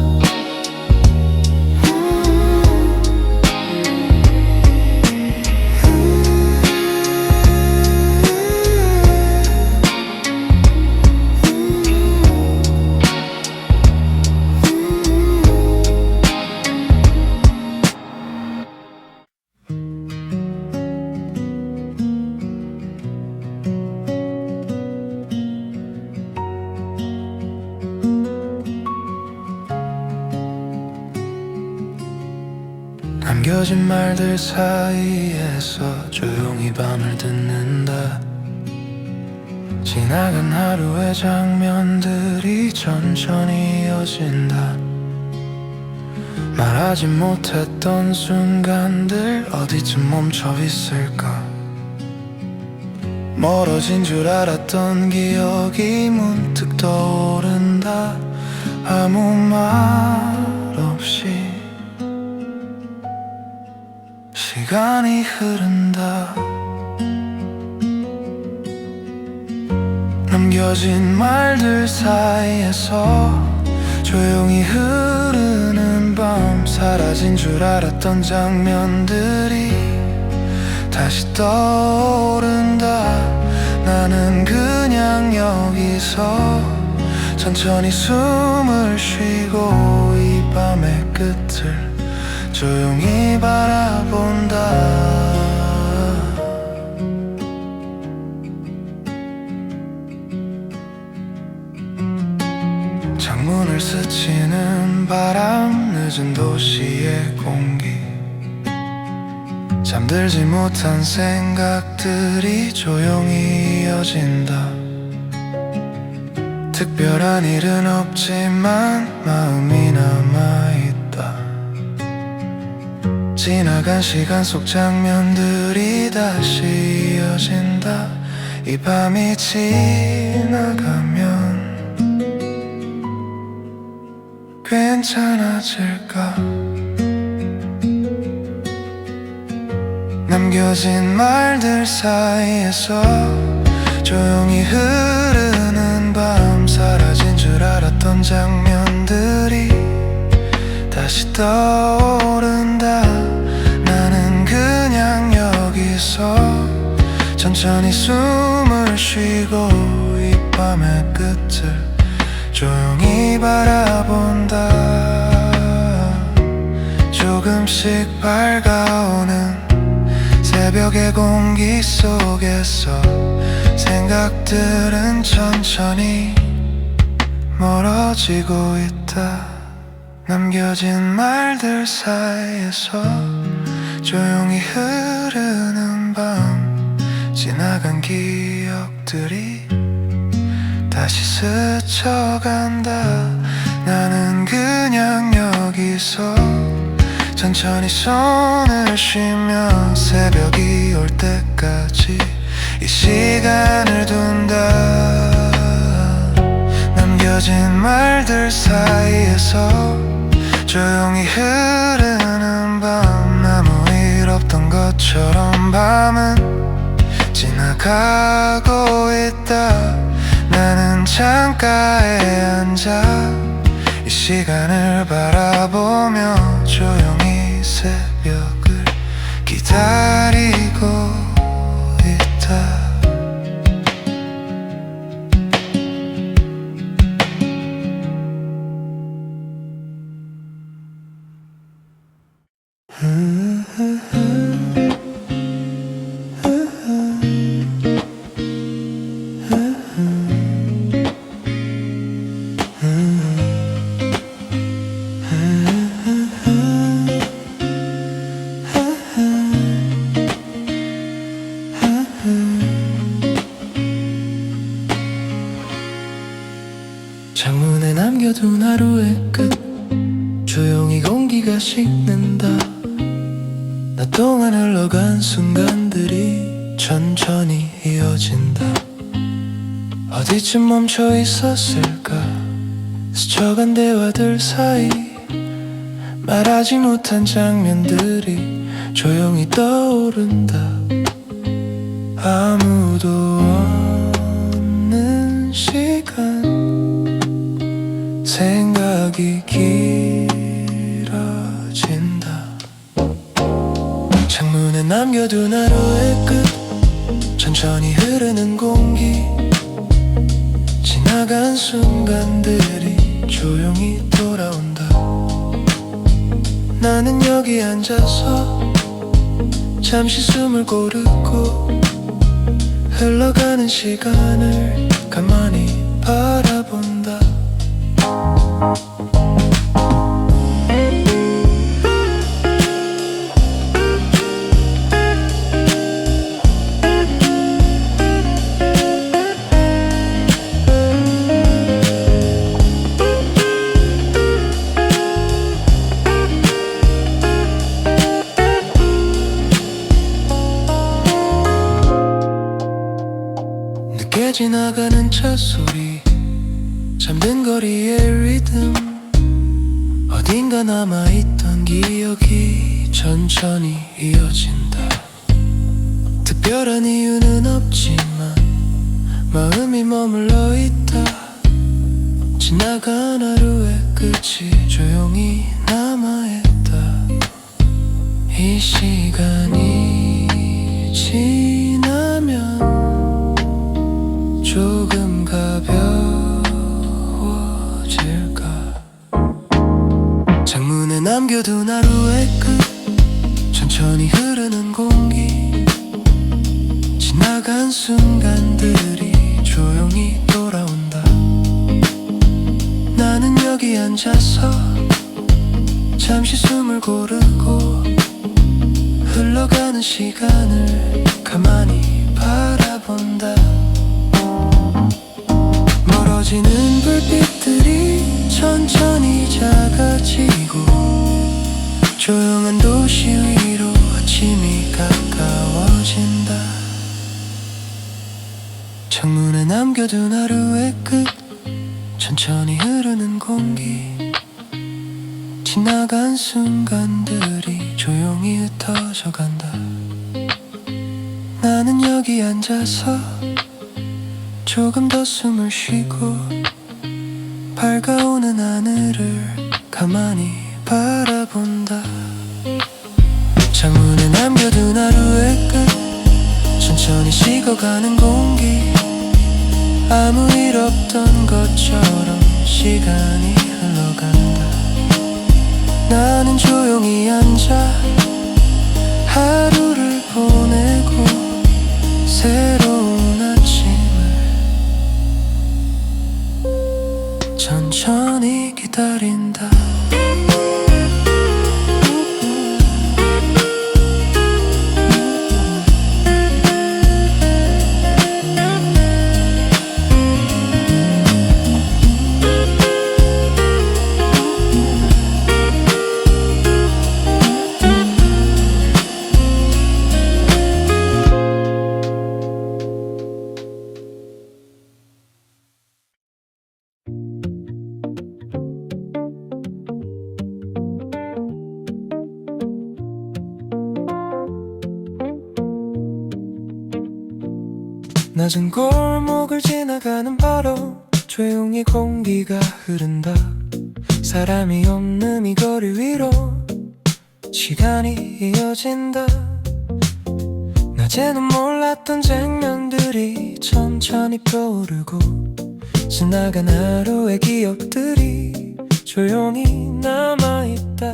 남겨진 말들 사이에서 조용히 밤을 듣는다. 지나간 하루의 장면들이 천천히 이어진다. 말하지 못했던 순간들 어디쯤 멈춰 있을까. 멀어진 줄 알았던 기억이 문득 떠오른다. 아무 말 없이 시간이 흐른다. 남겨진 말들 사이에서 조용히 흐르는 밤, 사라진 줄 알았던 장면들이 다시 떠오른다. 나는 그냥 여기서 천천히 숨을 쉬고 이 밤의 끝을 조용히 바라본다. 창문을 스치는 바람, 늦은 도시의 공기, 잠들지 못한 생각들이 조용히 이어진다. 특별한 일은 없지만 마음이 남아있다. 지나간 시간 속 장면들이 다시 이어진다. 이 밤이 지나가면 괜찮아질까. 남겨진 말들 사이에서 조용히 흐르는 밤, 사라진 줄 알았던 장면들이 다시 떠오른다. 나는 그냥 여기서 천천히 숨을 쉬고 이 밤의 끝을 조용히 바라본다. 조금씩 밝아오는 새벽의 공기 속에서 생각들은 천천히 멀어지고 있다. 남겨진 말들 사이에서 조용히 흐르는 밤, 지나간 기억들이 다시 스쳐간다. 나는 그냥 여기서 천천히 손을 쉬며 새벽이 올 때까지 이 시간을 둔다. 남겨진 말들 사이에서 조용히 흐르는 밤, 아무 일 없던 것처럼 밤은 지나가고 있다. 나는 창가에 앉아 이 시간을 바라보며 조용히 새벽을 기다리고 있다. 창문에 남겨둔 하루의 끝, 조용히 공기가 식는다. 낮 동안 흘러간 순간들이 천천히 이어진다. 어디쯤 멈춰 있었을까. 스쳐간 대화들 사이 말하지 못한 장면들이 조용히 떠오른다. 아무도 없는 시간, 생각이 길어진다. 창문에 남겨둔 하루의 끝, 천천히 흐르는 공기, 지나간 순간들이 조용히 돌아온다. 나는 여기 앉아서 잠시 숨을 고르고 흘러가는 시간을 가만히 바라본다. 지나가는 차 소리, 잠든 거리의 리듬, 어딘가 남아있던 기억이 천천히 이어진다. 특별한 이유는 없지만 마음이 머물러 있다. 지나간 하루의 끝이 조용히 남아있다. 이 시간이 지나면 조금 가벼워질까. 창문에 남겨둔 하루의 끝, 천천히 흐르는 공기, 지나간 순간들이 조용히 돌아온다. 나는 여기 앉아서 잠시 숨을 고르고 흘러가는 시간을 가만히 바라본다. 멀어지는 불빛들이 천천히 작아지고 조용한 도시 위로 아침이 가까워진다. 창문에 남겨둔 하루의 끝, 천천히 흐르는 공기, 지나간 순간들이 조용히 흩어져 간다. 나는 여기 앉아서 조금 더 숨을 쉬고 밝아오는 하늘을 가만히 바라본다. 창문에 남겨둔 하루의 끝, 천천히 식어가는 공기, 아무 일 없던 것처럼 시간이 흘러간다. 나는 조용히 앉아 하루를 보내고 새로운 아침을 천천히 기다린다. 낮은 골목을 지나가는 바로 조용히 공기가 흐른다. 사람이 없는 이 거리 위로 시간이 이어진다. 낮에는 몰랐던 장면들이 천천히 떠오르고 지나간 하루의 기억들이 조용히 남아있다.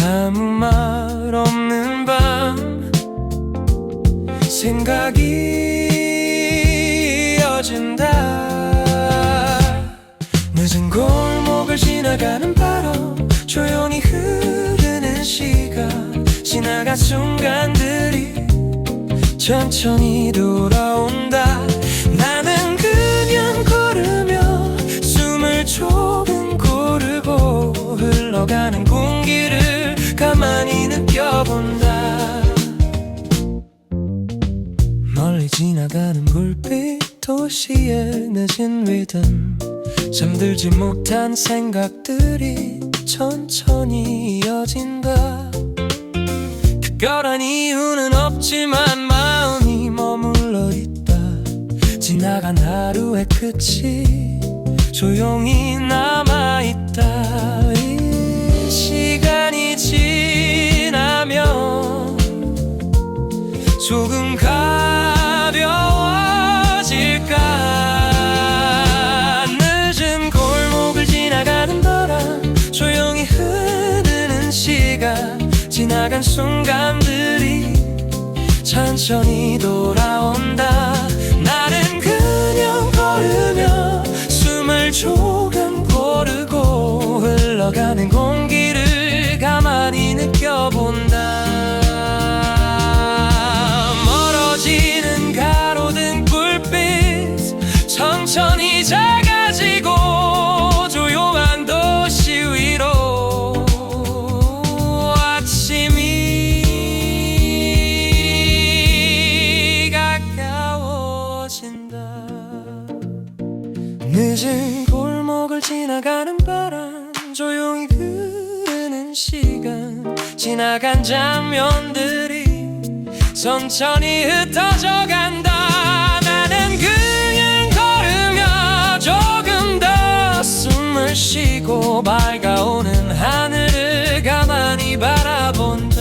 아무 말 없는 밤, 생각이 이어진다. 늦은 골목을 지나가는 바로 조용히 흐르는 시간, 지나간 순간들이 천천히 돌아온다. 나는 그냥 걸으며 숨을 조금 고르고 흘러가는 공기를 가만히 느껴본다. 멀리 지나가는 불빛, 도시의 늦은 리듬, 잠들지 못한 생각들이 천천히 이어진다. 특별한 이유는 없지만 마음이 머물러 있다. 지나간 하루의 끝이 조용히 남아있다. 이 시간이 지나면 조금 가벼워질까. 늦은 골목을 지나가는 바람, 조용히 흐르는 시간, 지나간 순간들이 천천히 돌아온다. 나는 그냥 걸으며 숨을 조금 고르고 흘러가는 공기를 가만히 느껴본다. 멀어지는 가로등 불빛, 천천히 작아지고 조용한 도시 위로 아침이 가까워. 천천히 흐르는 시간, 지나간 장면들이 천천히 흩어져 간다. 나는 그냥 걸으며 조금 더 숨을 쉬고 밝아오는 하늘을 가만히 바라본다.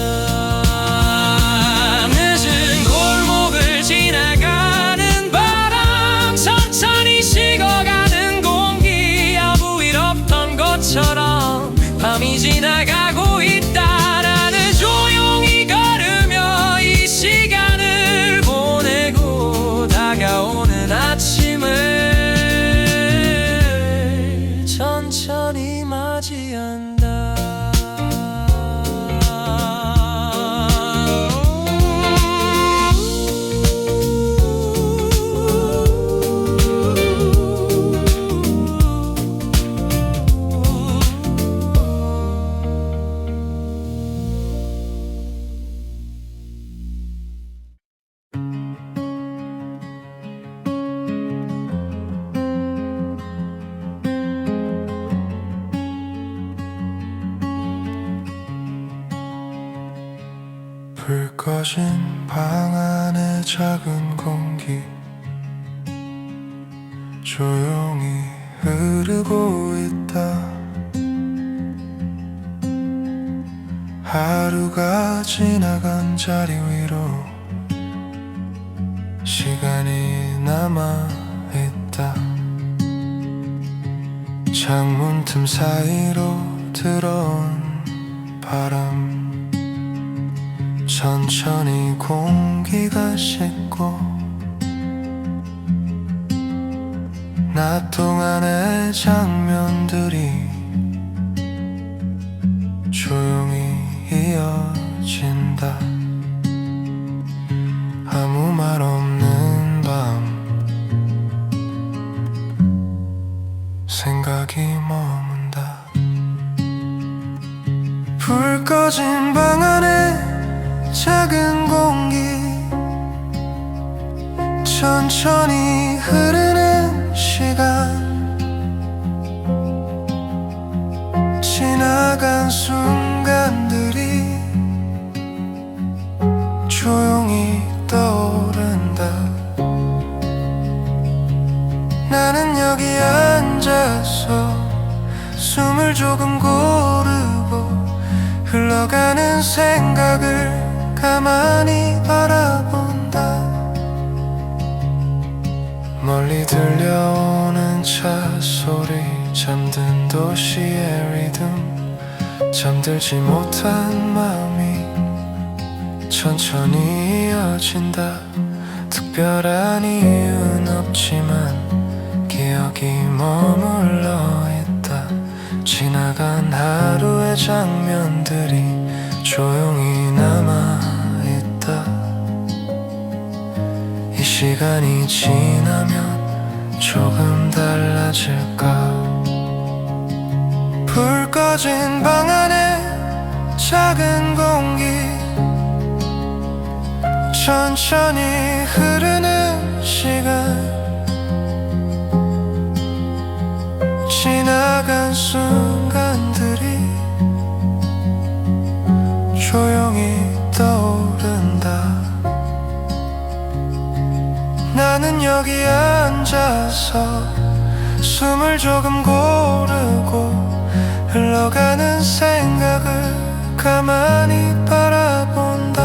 늦은 골목을 지나가는 바람, 천천히 식어가는 공기, 아무 일 없던 것처럼 밤이 지나가고 있다. 나는 조용히 걸으며 이 시간을 보내고 다가오는 아침을 천천히 맞이한다. 불 꺼진 방 안의 작은 공기, 조용히 흐르고 있다. 하루가 지나간 자리 위로 시간이 남아있다. 창문 틈 사이로 들어온 바람, 천천히 공기가 식고 낮 동안의 장면들이 조용히 이어진다. 아무 말 없는 밤, 생각이 머문다. 불 꺼진 방 안에 작은 공기, 천천히 흐르는 시간, 지나간 순간들이 조용히 떠오른다. 나는 여기 앉아서 숨을 조금 고르고 흘러가는 생각을 가만히 바라본다. 멀리 들려오는 차 소리, 잠든 도시의 리듬, 잠들지 못한 마음이 천천히 이어진다. 특별한 이유는 없지만 기억이 머물러 있다. 지나간 하루의 장면들이 조용히 남아있다. 이 시간이 지나면 조금 달라질까. 불 꺼진 방 안에 작은 공기, 천천히 흐르는 시간, 지나간 순간들이 조용히 떠오른다. 나는 여기 앉아서 숨을 조금 고르고 흘러가는 생각을 가만히 바라본다.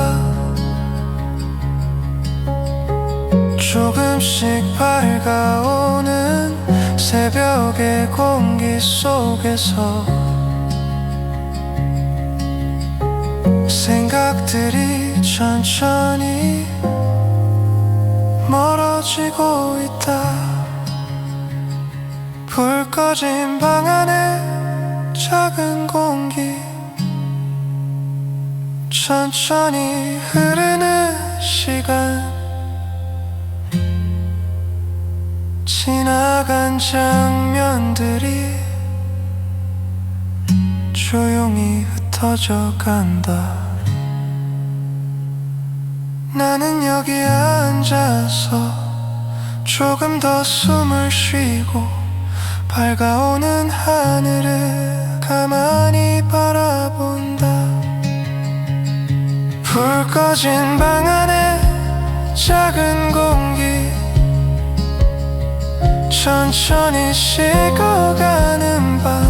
조금씩 밝아오는 새벽의 공기 속에서 생각들이 천천히 멀어지고 있다. 불 꺼진 방 안에 작은 공기, 천천히 흐르는 시간, 지나간 장면들이 조용히 흩어져 간다. 나는 여기 앉아서 조금 더 숨을 쉬고 밝아오는 하늘을 가만히 바라본다. 불 꺼진 방 안에 작은 공기 천천히 식어가는 밤,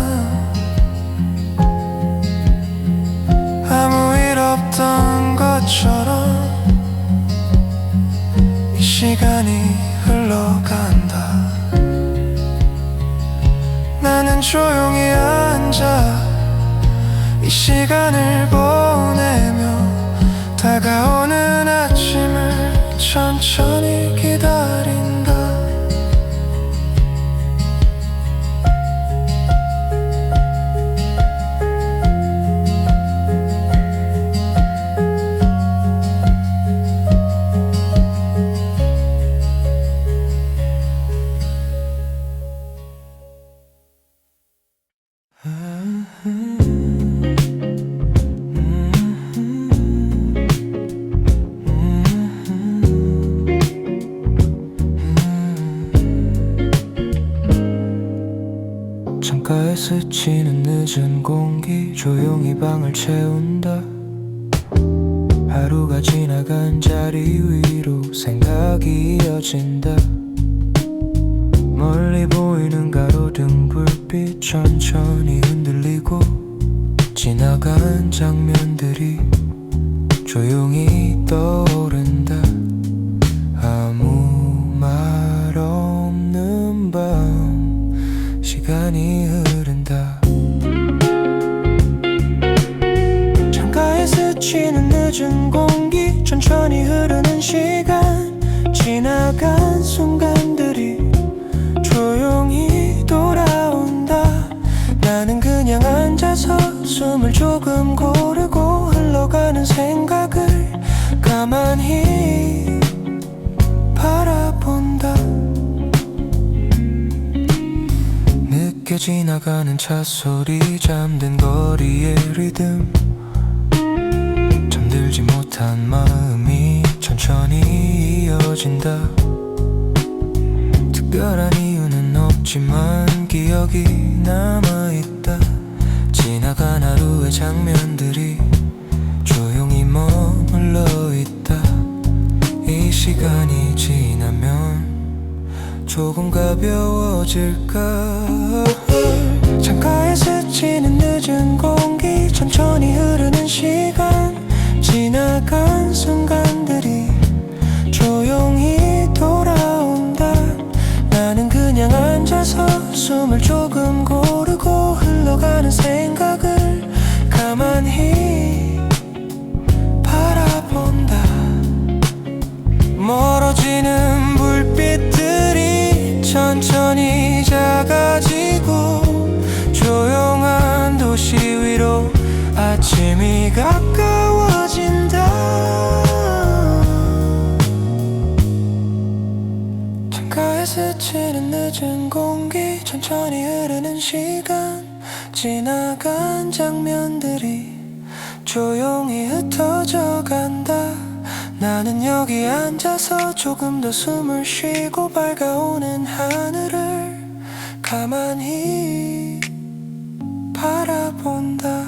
아무 일 없던 것처럼 이 시간이 흘러간다. 나는 조용히 앉아 이 시간을 보내며 다가오는 아침을 천천히 기다린다. 창가에 스치는 늦은 공기 조용히 방을 채운다. 하루가 지나간 자리 위로 생각이 이어진다. 멀리 보이는 가로등 불빛 천천히 흔들리고 지나간 장면들이 조용히 떠오른다. 아무 말 없는 밤 시간이 흐른다. 창가에 스치는 늦은 공기 천천히 흐르는 시간 지나간 순간들이 조용히 돌아온다. 나는 그냥 앉아서 숨을 조금 고르고 흘러가는 생각을 가만히 바라본다. 늦게 지나가는 차 소리 잠든 거리의 리듬 잠들지 못한 마음이 천천히 이어진다. 특별한 이유는 없지만 기억이 남아있다. 지나간 하루의 장면들이 조용히 머물러 있다. 이 시간이 지나면 조금 가벼워질까. 창가에 스치는 늦은 공기 천천히 흐르는 시간 지나간 순간들이 조용히 돌아온다. 나는 그냥 앉아서 숨을 조금 고르고 흘러가는 생각을 가만히 바라본다. 멀어지는 불빛들이 천천히 작아지고 조용한 도시 위로 아침이 가까워진다. 창가에 스치는 늦은 공기 천천히 흐르는 시간 지나간 장면들이 조용히 흩어져 간다. 나는 여기 앉아서 조금 더 숨을 쉬고 밝아오는 하늘을 가만히 바라본다.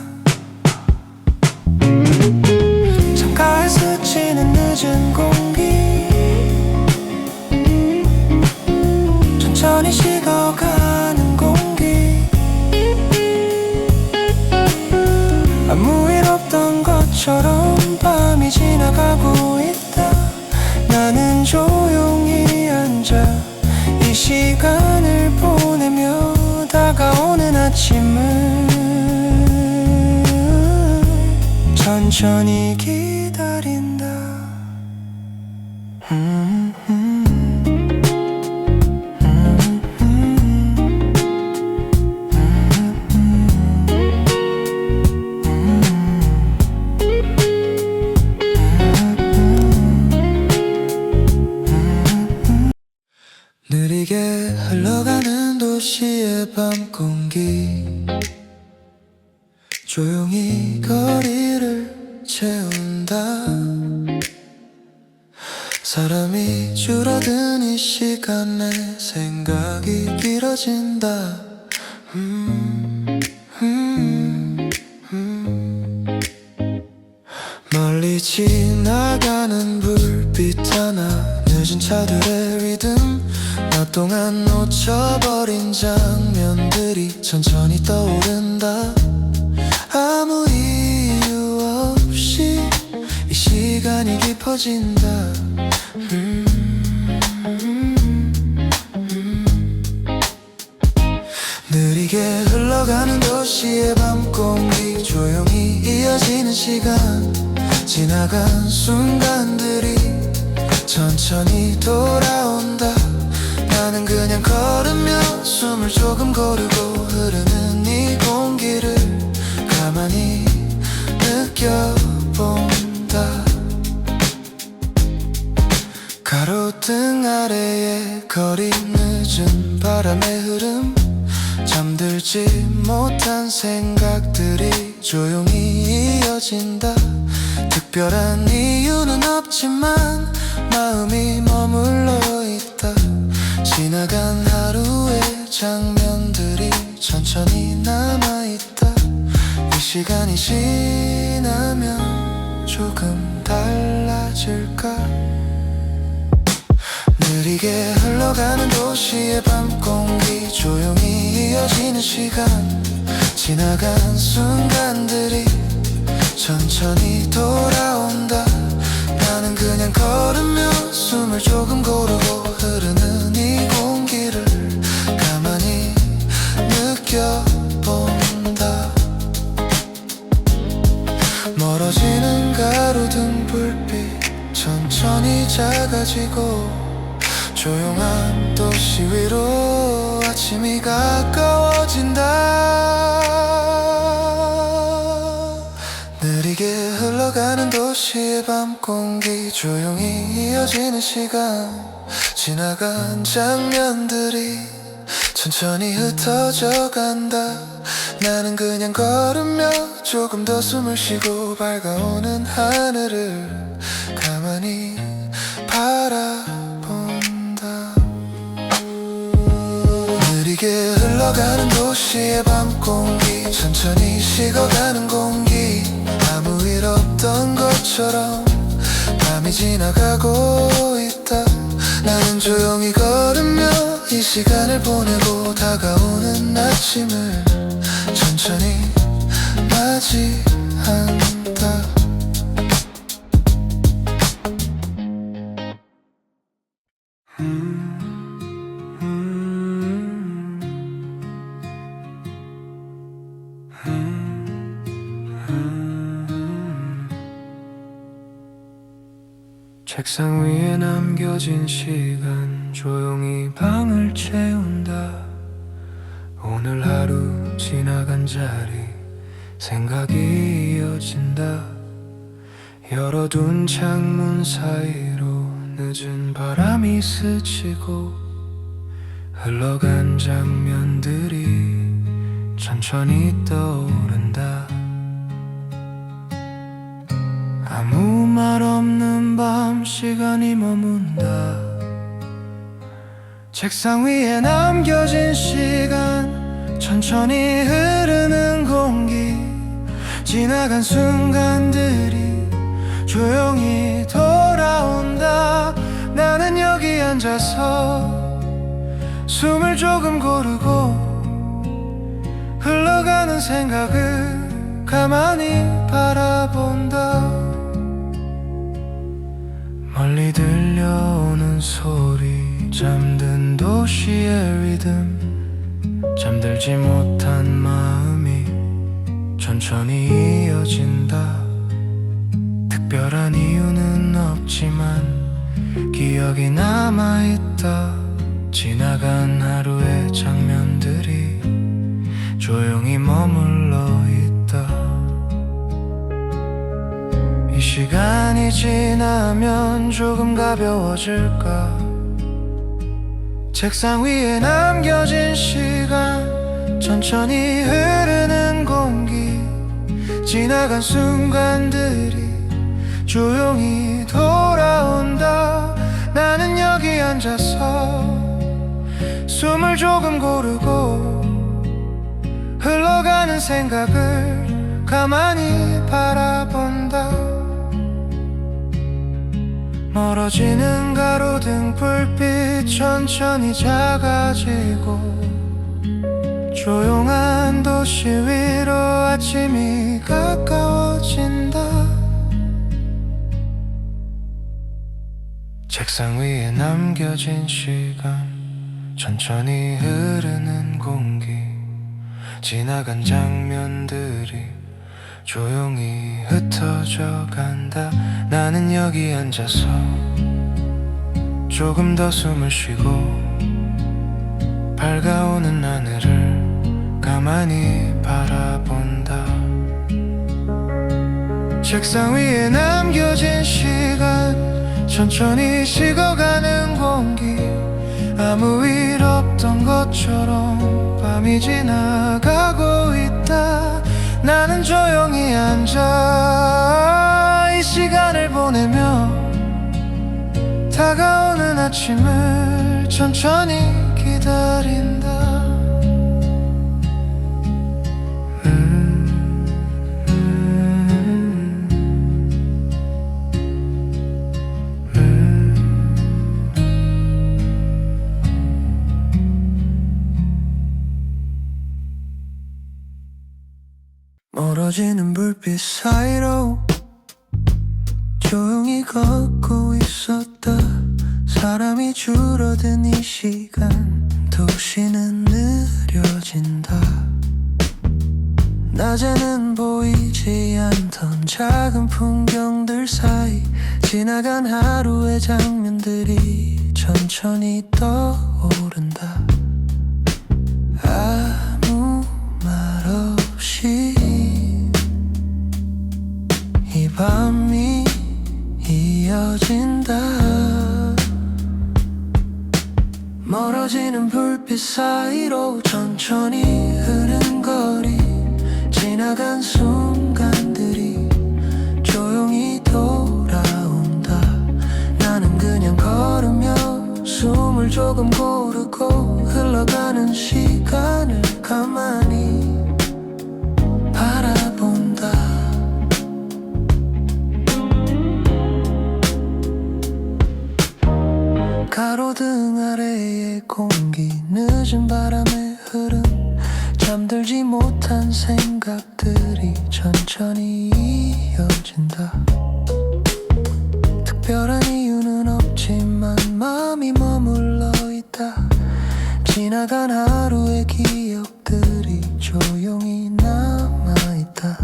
창가에 스치는 늦은 공기 천천히 식어가는 공기 아무 일 없던 것처럼 밤이 지나가고 있다. 나는 조용히 앉아 이 시간을 보내며 다가오는 아침을 천천히 기다린다. 느리게 흘러가는 도시의 밤 공기 조용히 거리를 채운다. 사람이 줄어드니 이 시간에 생각이 길어진다. 멀리 지나가는 불빛 하나, 늦은 차들의 리듬, 나 동안 놓쳐버린 장면들이 천천히 떠오른다. 아무 이유 없이 이 시간이 깊어진다. 느리게 흘러가는 도시의 밤 공기, 조용히 이어지는 시간, 지나간 순간들이 천천히 돌아온다. 나는 그냥 걸으며 숨을 조금 고르고 흐르는 이 공기를 가만히 느껴본다. 가로등 아래의 거리, 늦은 바람의 흐름, 잠들지 못한 생각들이 조용히 이어진다. 특별한 이유는 없지만 마음이 머물러 있다. 지나간 하루의 장면들이 천천히 남아있다. 이 시간이 지나면 조금 달라질까? 느리게 흘러가는 도시의 밤 공기, 조용히 이어지는 시간, 지나간 순간들이 천천히 돌아온다. 나는 그냥 걸으며 숨을 조금 고르고 흐르는 이 공기를 가만히 느껴본다. 멀어지는 가로등 불빛 천천히 작아지고, 조용한 도시 위로 아침이 가까워진다. 느리게 흘러가는 도시의 밤 공기, 조용히 이어지는 시간, 지나간 장면들이 천천히 흩어져 간다. 나는 그냥 걸으며 조금 더 숨을 쉬고 밝아오는 하늘을 가만히 바라본다. 느리게 흘러가는 도시의 밤 공기, 천천히 식어가는 공기, 아무 일 없던 것처럼 밤이 지나가고 있다. 나는 조용히 걸으며 이 시간을 보내고 다가오는 아침을 천천히 맞이한다. 책상 위에 남겨진 시간, 조용히 방을 채운다. 오늘 하루 지나간 자리, 생각이 이어진다. 열어둔 창문 사이로 늦은 바람이 스치고, 흘러간 장면들이 천천히 떠오른다. 아무 말 없는 밤, 시간이 머문다. 책상 위에 남겨진 시간, 천천히 흐르는 공기, 지나간 순간들이 조용히 돌아온다. 나는 여기 앉아서 숨을 조금 고르고 흘러가는 생각을 가만히 바라본다. 멀리 들려오는 소리, 잠든 도시의 리듬, 잠들지 못한 마음이 천천히 이어진다. 특별한 이유는 없지만 기억이 남아있다. 지나간 하루의 장면들이 조용히 머물러 있다. 이 시간이 지나면 조금 가벼워질까? 책상 위에 남겨진 시간, 천천히 흐르는 공기, 지나간 순간들이 조용히 돌아온다. 나는 여기 앉아서 숨을 조금 고르고 흘러가는 생각을 가만히 바라본다. 멀어지는 가로등 불빛 천천히 작아지고 조용한 도시 위로 아침이 가까워진다. 책상 위에 남겨진 시간, 천천히 흐르는 공기, 지나간 장면들이 조용히 흩어져 간다. 나는 여기 앉아서 조금 더 숨을 쉬고 밝아오는 하늘을 가만히 바라본다. 책상 위에 남겨진 시간, 천천히 식어가는 공기, 아무 일 없던 것처럼 밤이 지나가고 있다. 나는 조용히 앉아 이 시간을 보내며 다가오는 아침을 천천히 기다린다. 멀어지는 불빛 사이로 조용히 걷고 있었다. 사람이 줄어든 이 시간, 도시는 느려진다. 낮에는 보이지 않던 작은 풍경들 사이 지나간 하루의 장면들이 천천히 떠오른다. 아무 말 없이 이 밤이 이어진다. 멀어지는 불빛 사이로 천천히 흐른 거리, 지나간 순간들이 조용히 돌아온다. 나는 그냥 걸으며 숨을 조금 고르고 흘러가는 시간을 가만히 바라본다. 가로등 아래의 공기, 늦은 바람의 흐름, 잠들지 못한 생각들이 천천히 이어진다. 특별한 이유는 없지만 마음이 머물러 있다. 지나간 하루의 기억들이 조용히 남아있다.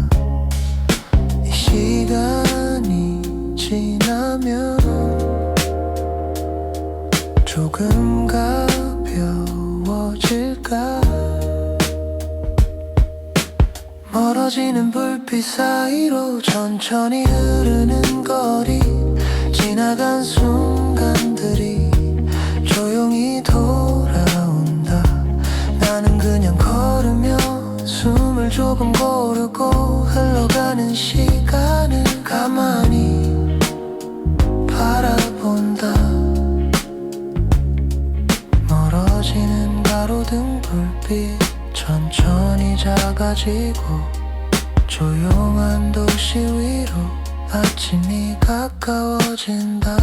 이 시간이 지나면 조금 가벼워질까. 멀어지는 불빛 사이로 천천히 흐르는 거리, 지나간 순간들이 조용히 돌아온다. 나는 그냥 걸으며 숨을 조금 고르고 흘러가는 시간을 가만히 바라본다. 멀어지는 가로등 불빛 천천히 작아지고 조용한 도시 위로 아침이 가까워진다.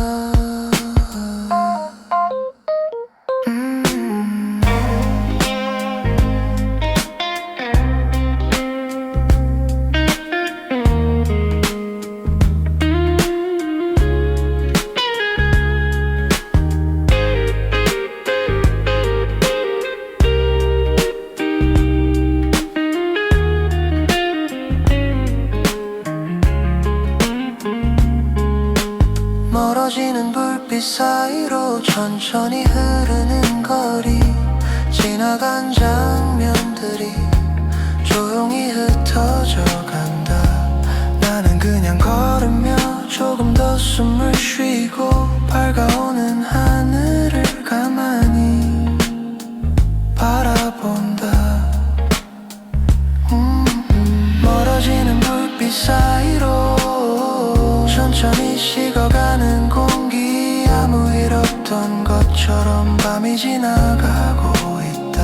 멀어지는 불빛 사이로 천천히 흐르는 거리, 지나간 장면들이 조용히 흩어져 간다. 나는 그냥 걸으며 조금 더 숨을 쉬고 밝아오는 하늘을 가만히 바라본다. 멀어지는 불빛 사이로 천천히 식어가는 공기, 아무 일 없이 것처럼 밤이 지나가고 있다.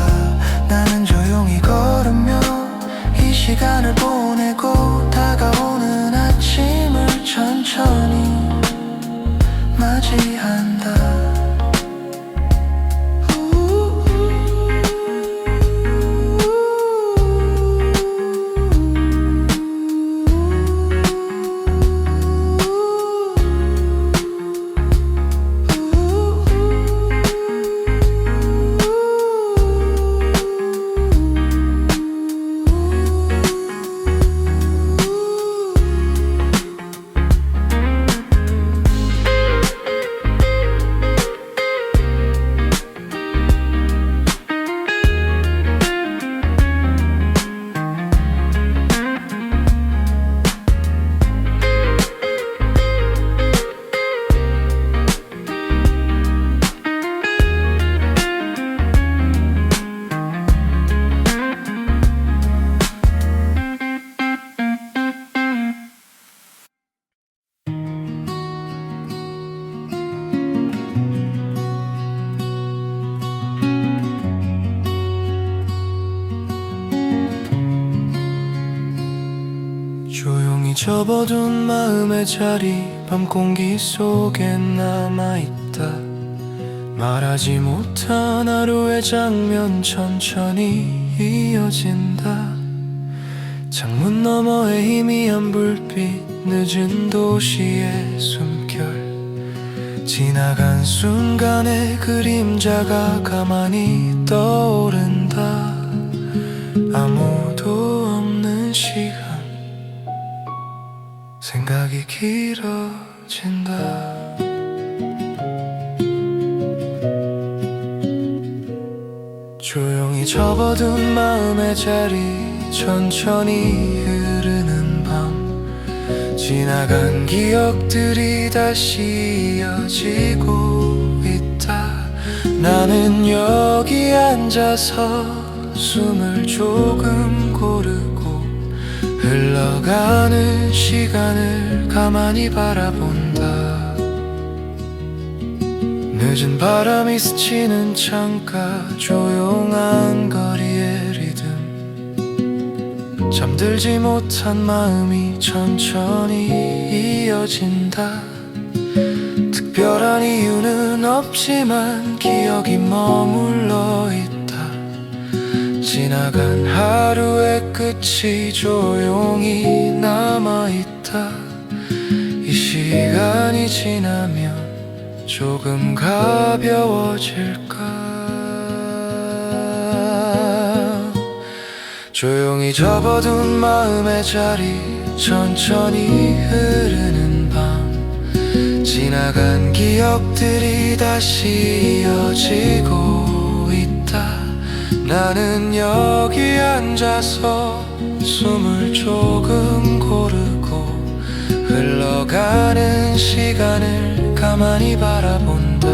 나는 조용히 걸으며 이 시간을 보내고 다가오는 아침을 천천히 맞이한다. 조용히 접어둔 마음의 자리 밤 공기 속에 남아있다. 말하지 못한 하루의 장면 천천히 이어진다. 창문 너머의 희미한 불빛 늦은 도시의 숨결 지나간 순간의 그림자가 가만히 떠오른다. 아무도 없는 시간 생각이 길어진다. 조용히 접어둔 마음의 자리 천천히 흐르는 밤 지나간 기억들이 다시 이어지고 있다. 나는 여기 앉아서 숨을 조금 고르고 흘러가는 시간을 가만히 바라본다. 늦은 바람이 스치는 창가 조용한 거리의 리듬 잠들지 못한 마음이 천천히 이어진다. 특별한 이유는 없지만 기억이 머물러 있다. 지나간 하루의 끝이 조용히 남아있다. 이 시간이 지나면 조금 가벼워질까. 조용히 접어둔 마음의 자리 천천히 흐르는 밤 지나간 기억들이 다시 이어지고 있다. 나는 여기 앉아서 숨을 조금 고르고 흘러가는 시간을 가만히 바라본다.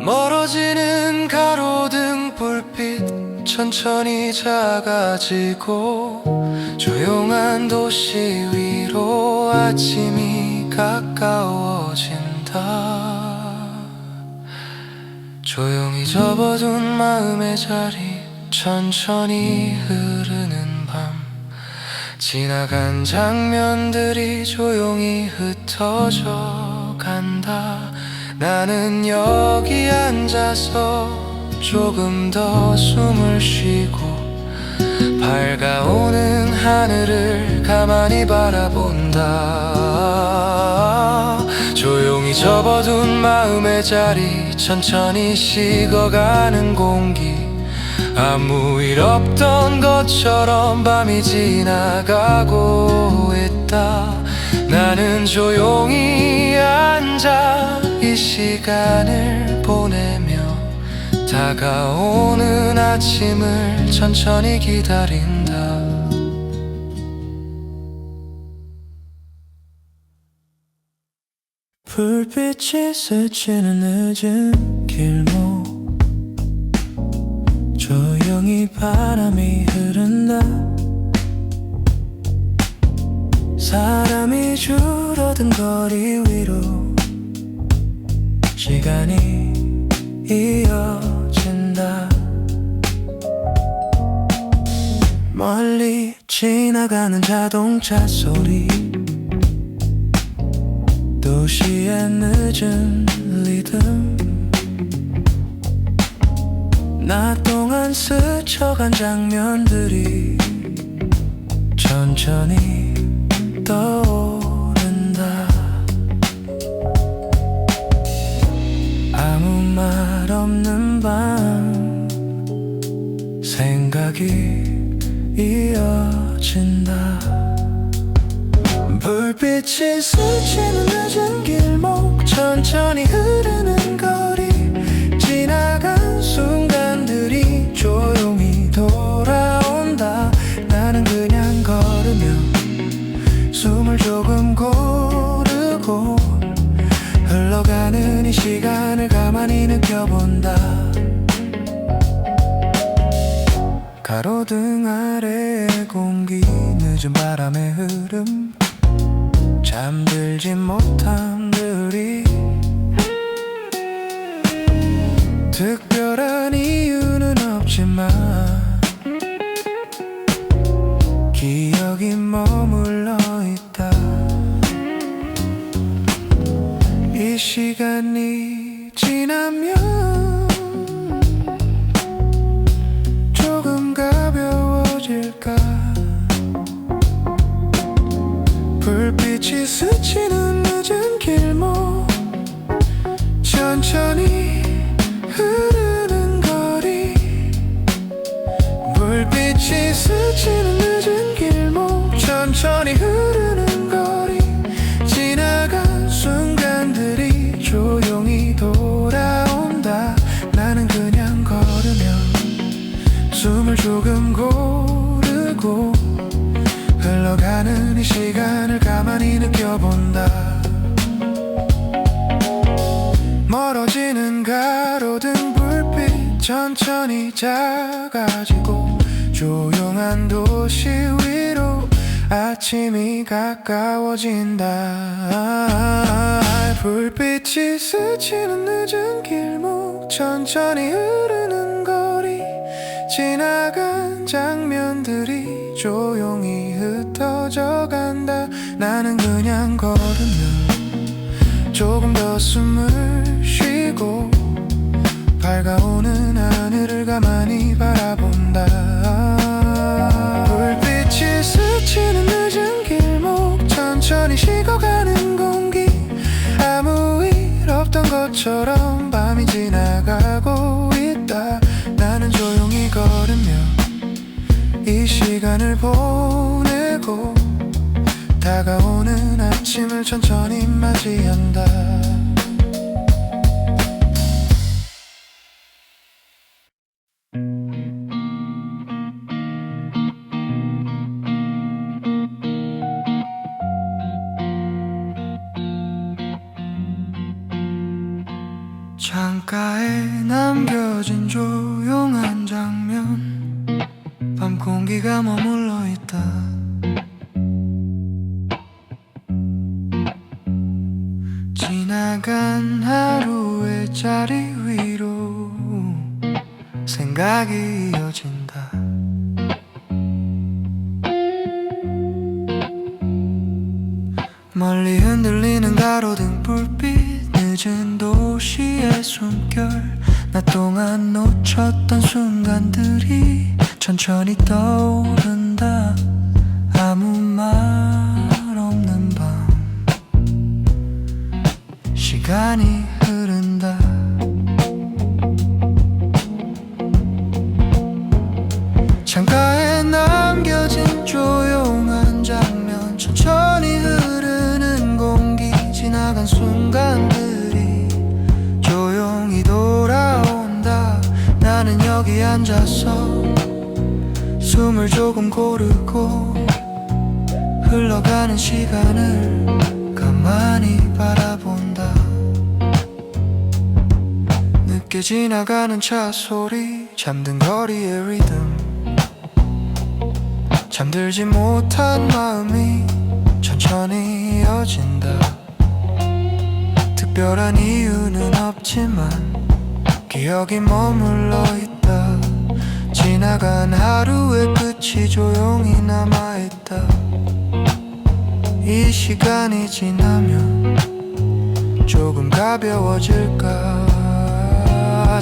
멀어지는 가로등 불빛 천천히 작아지고 조용한 도시 위로 아침이 가까워진다. 조용히 접어둔 마음의 자리 천천히 흐르는 밤 지나간 장면들이 조용히 흩어져 간다. 나는 여기 앉아서 조금 더 숨을 쉬고 밝아오는 하늘을 가만히 바라본다. 조용히 접어둔 마음의 자리 천천히 식어가는 공기 아무 일 없던 것처럼 밤이 지나가고 있다. 나는 조용히 앉아 이 시간을 보내며 다가오는 아침을 천천히 기다린다. 불빛이 스치는 늦은 길목 조용히 바람이 흐른다. 사람이 줄어든 거리 위로 시간이 이어진다. 멀리 지나가는 자동차 소리, 도시의 늦은 리듬, 낮 동안 스쳐간 장면들이 천천히 떠오른다. 아무 말 없는 밤, 생각이 이어진다. 불빛이 스치는 늦은 길목, 천천히 흐르는 거리, 지나간 순간들이 조용히 돌아온다. 나는 그냥 걸으며 숨을 조금 고르고 흘러가는 이 시간을 가만히 느껴본다. 가로등 아래의 공기, 늦은 바람의 흐름, 잠들지 못한 들이, 특별한 이유는 없지만 기억이 머물러 있다. 이 시간이 지나면 조금 가벼워질까. 불빛이 스치는 늦은 길목, 천천히 흐르는 거리, 불빛이 스치는 늦은 길목, 천천히 흐르는 거리, 지나간 순간들이 조용히 돌아온다. 나는 그냥 걸으며 숨을 조금 고르고 흘러가는 이 시간을 가만히 느껴본다. 멀어지는 가로등 불빛, 천천히 작아지고 조용한 도시 위로 아침이 가까워진다. 불빛이 스치는 늦은 길목, 천천히 흐르는 거리, 지나간 장면들이 조용히 흩어져 간다. 나는 그냥 걸으며 조금 더 숨을 쉬고 밝아오는 하늘을 가만히 바라본다. 불빛이 스치는 늦은 길목, 천천히 식어가는 공기, 아무 일 없던 것처럼 밤이 지나가고 있다. 나는 조용히 걸으며 이 시간을 보내고 다가오는 아침을 천천히 맞이한다. 창가에 남겨진 조용한 장면, 밤 공기가 머물러 있다. 지나간 하루의 자리 위로 생각이 이어진다. 멀리 흔들리는 가로등 불빛, 늦은 도시의 숨결, 낮 동안 놓쳤던 순간들이 천천히 떠오른다. 아무 말 없는 밤, 시간이 흐른다. 창가에 남겨진 조용한 장면, 천천히 흐르는 공기, 지나간 순간들이 조용히 돌아온다. 나는 여기 앉아서 숨을 조금 고르고 흘러가는 시간을 가만히 바라본다. 늦게 지나가는 차 소리, 잠든 거리의 리듬, 잠들지 못한 마음이 천천히 이어진다. 특별한 이유는 없지만 기억이 머물러 있다. 지나간 하루의 끝이 조용히 남아있다. 이 시간이 지나면 조금 가벼워질까.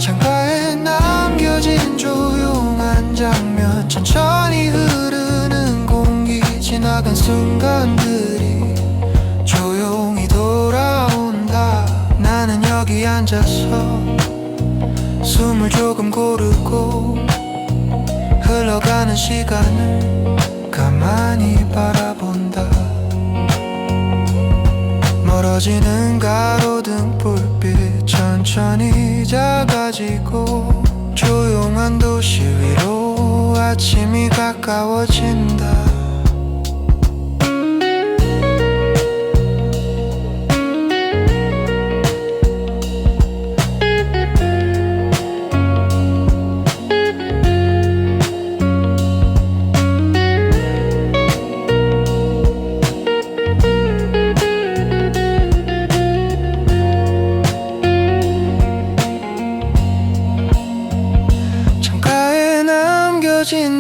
창가에 남겨진 조용한 장면, 천천히 흐르는 공기, 지나간 순간들이 조용히 돌아온다. 나는 여기 앉아서 숨을 조금 고르고 흘러가는 시간을 가만히 바라본다. 멀어지는 가로등 불빛 천천히 작아지고 조용한 도시 위로 아침이 가까워진다.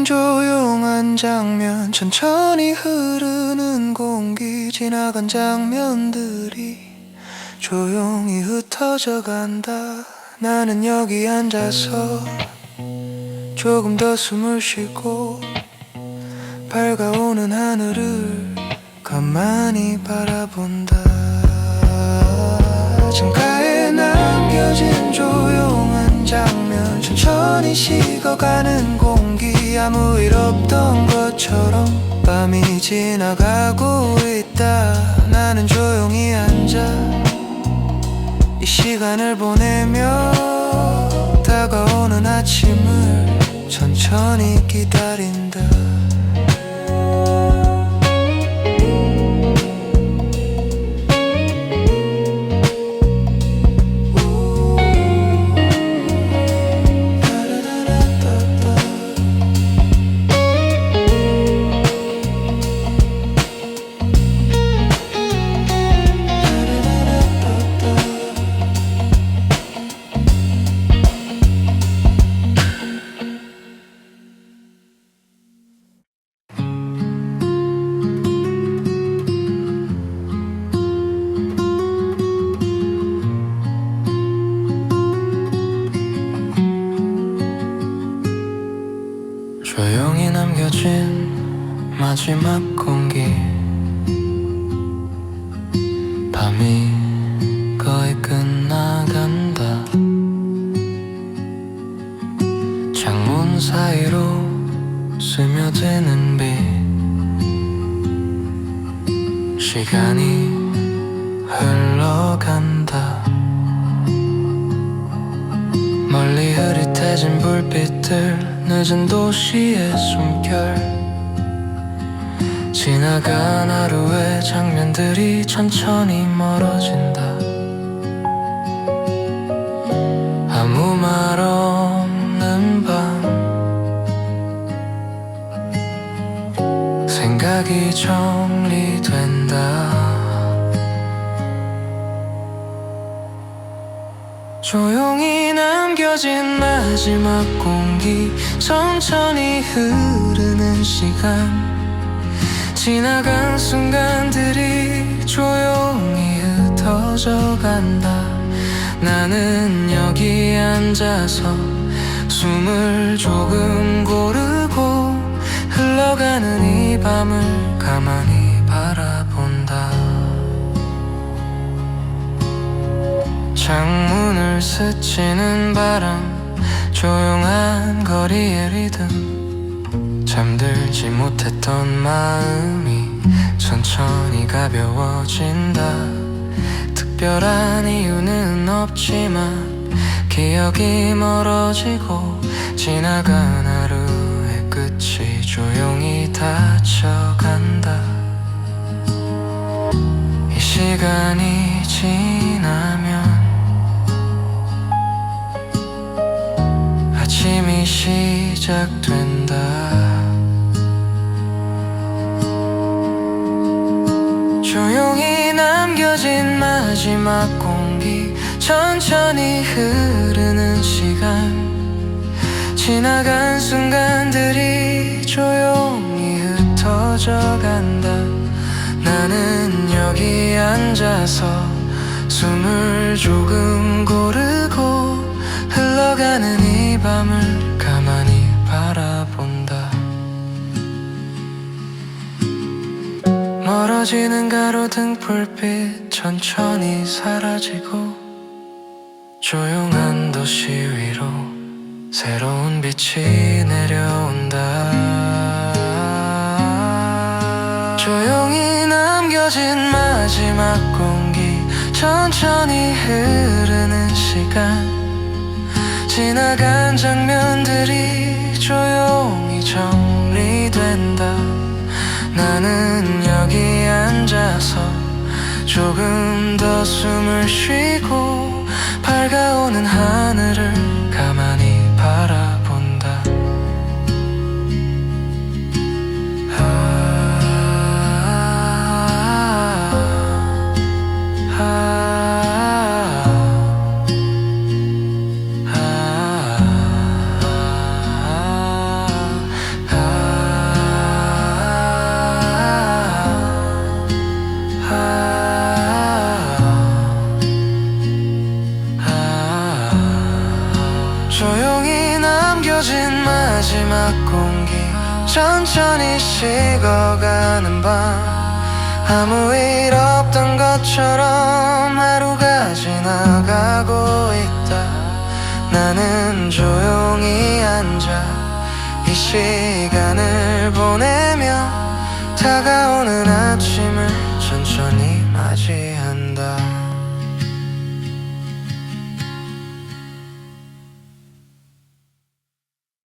조용한 장면, 천천히 흐르는 공기, 지나간 장면들이 조용히 흩어져 간다. 나는 여기 앉아서 조금 더 숨을 쉬고 밝아오는 하늘을 가만히 바라본다. 창가에 남겨진 조용한 장면, 천천히 식어가는 공기, 아무 일 없던 것처럼 밤이 지나가고 있다. 나는 조용히 앉아 이 시간을 보내며 다가오는 아침을 천천히 기다린다. 조용히 남겨진 마지막 공기, 밤이 거의 끝나간다. 창문 사이로 스며드는 빛, 시간이 흘러간다. 멀리 흐릿해진 불빛들, 늦은 도시의 숨결, 지나간 하루의 장면들이 천천히 멀어진다. 아무 말 없는 밤, 생각이 정리된다. 조용히 남겨진 마지막 공기, 천천히 흐르는 시간, 지나간 순간들이 조용히 흩어져 간다. 나는 여기 앉아서 숨을 조금 고르고 흘러가는 이 밤을 가만히 바라본다. 창문을 스치는 바람, 조용한 거리의 리듬, 잠들지 못했던 마음이 천천히 가벼워진다. 특별한 이유는 없지만 기억이 멀어지고 지나간 하루의 끝이 조용히 닫혀간다. 이 시간이 지나면 아침이 시작된다. 조용히 남겨진 마지막 공기, 천천히 흐르는 시간, 지나간 순간들이 조용히 흩어져 간다. 나는 여기 앉아서 숨을 조금 고르고 흘러가는 이 밤을 가만히 바라본다. 멀어지는 가로등 불빛 천천히 사라지고 조용한 도시 위로 새로운 빛이 내려온다. 조용히 남겨진 마지막 공기, 천천히 흐르는 시간, 지나간 장면들이 조용히 정리된다. 나는 여기 앉아서 조금 더 숨을 쉬고 밝아오는 하늘을 가만히 바라본다. 조용히 남겨진 마지막 공기, 천천히 식어가는 밤, 아무 일 없던 것처럼 하루가 지나가고 있다. 나는 조용히 앉아 이 시간을 보내며 다가오는 아침을 천천히 맞이한다.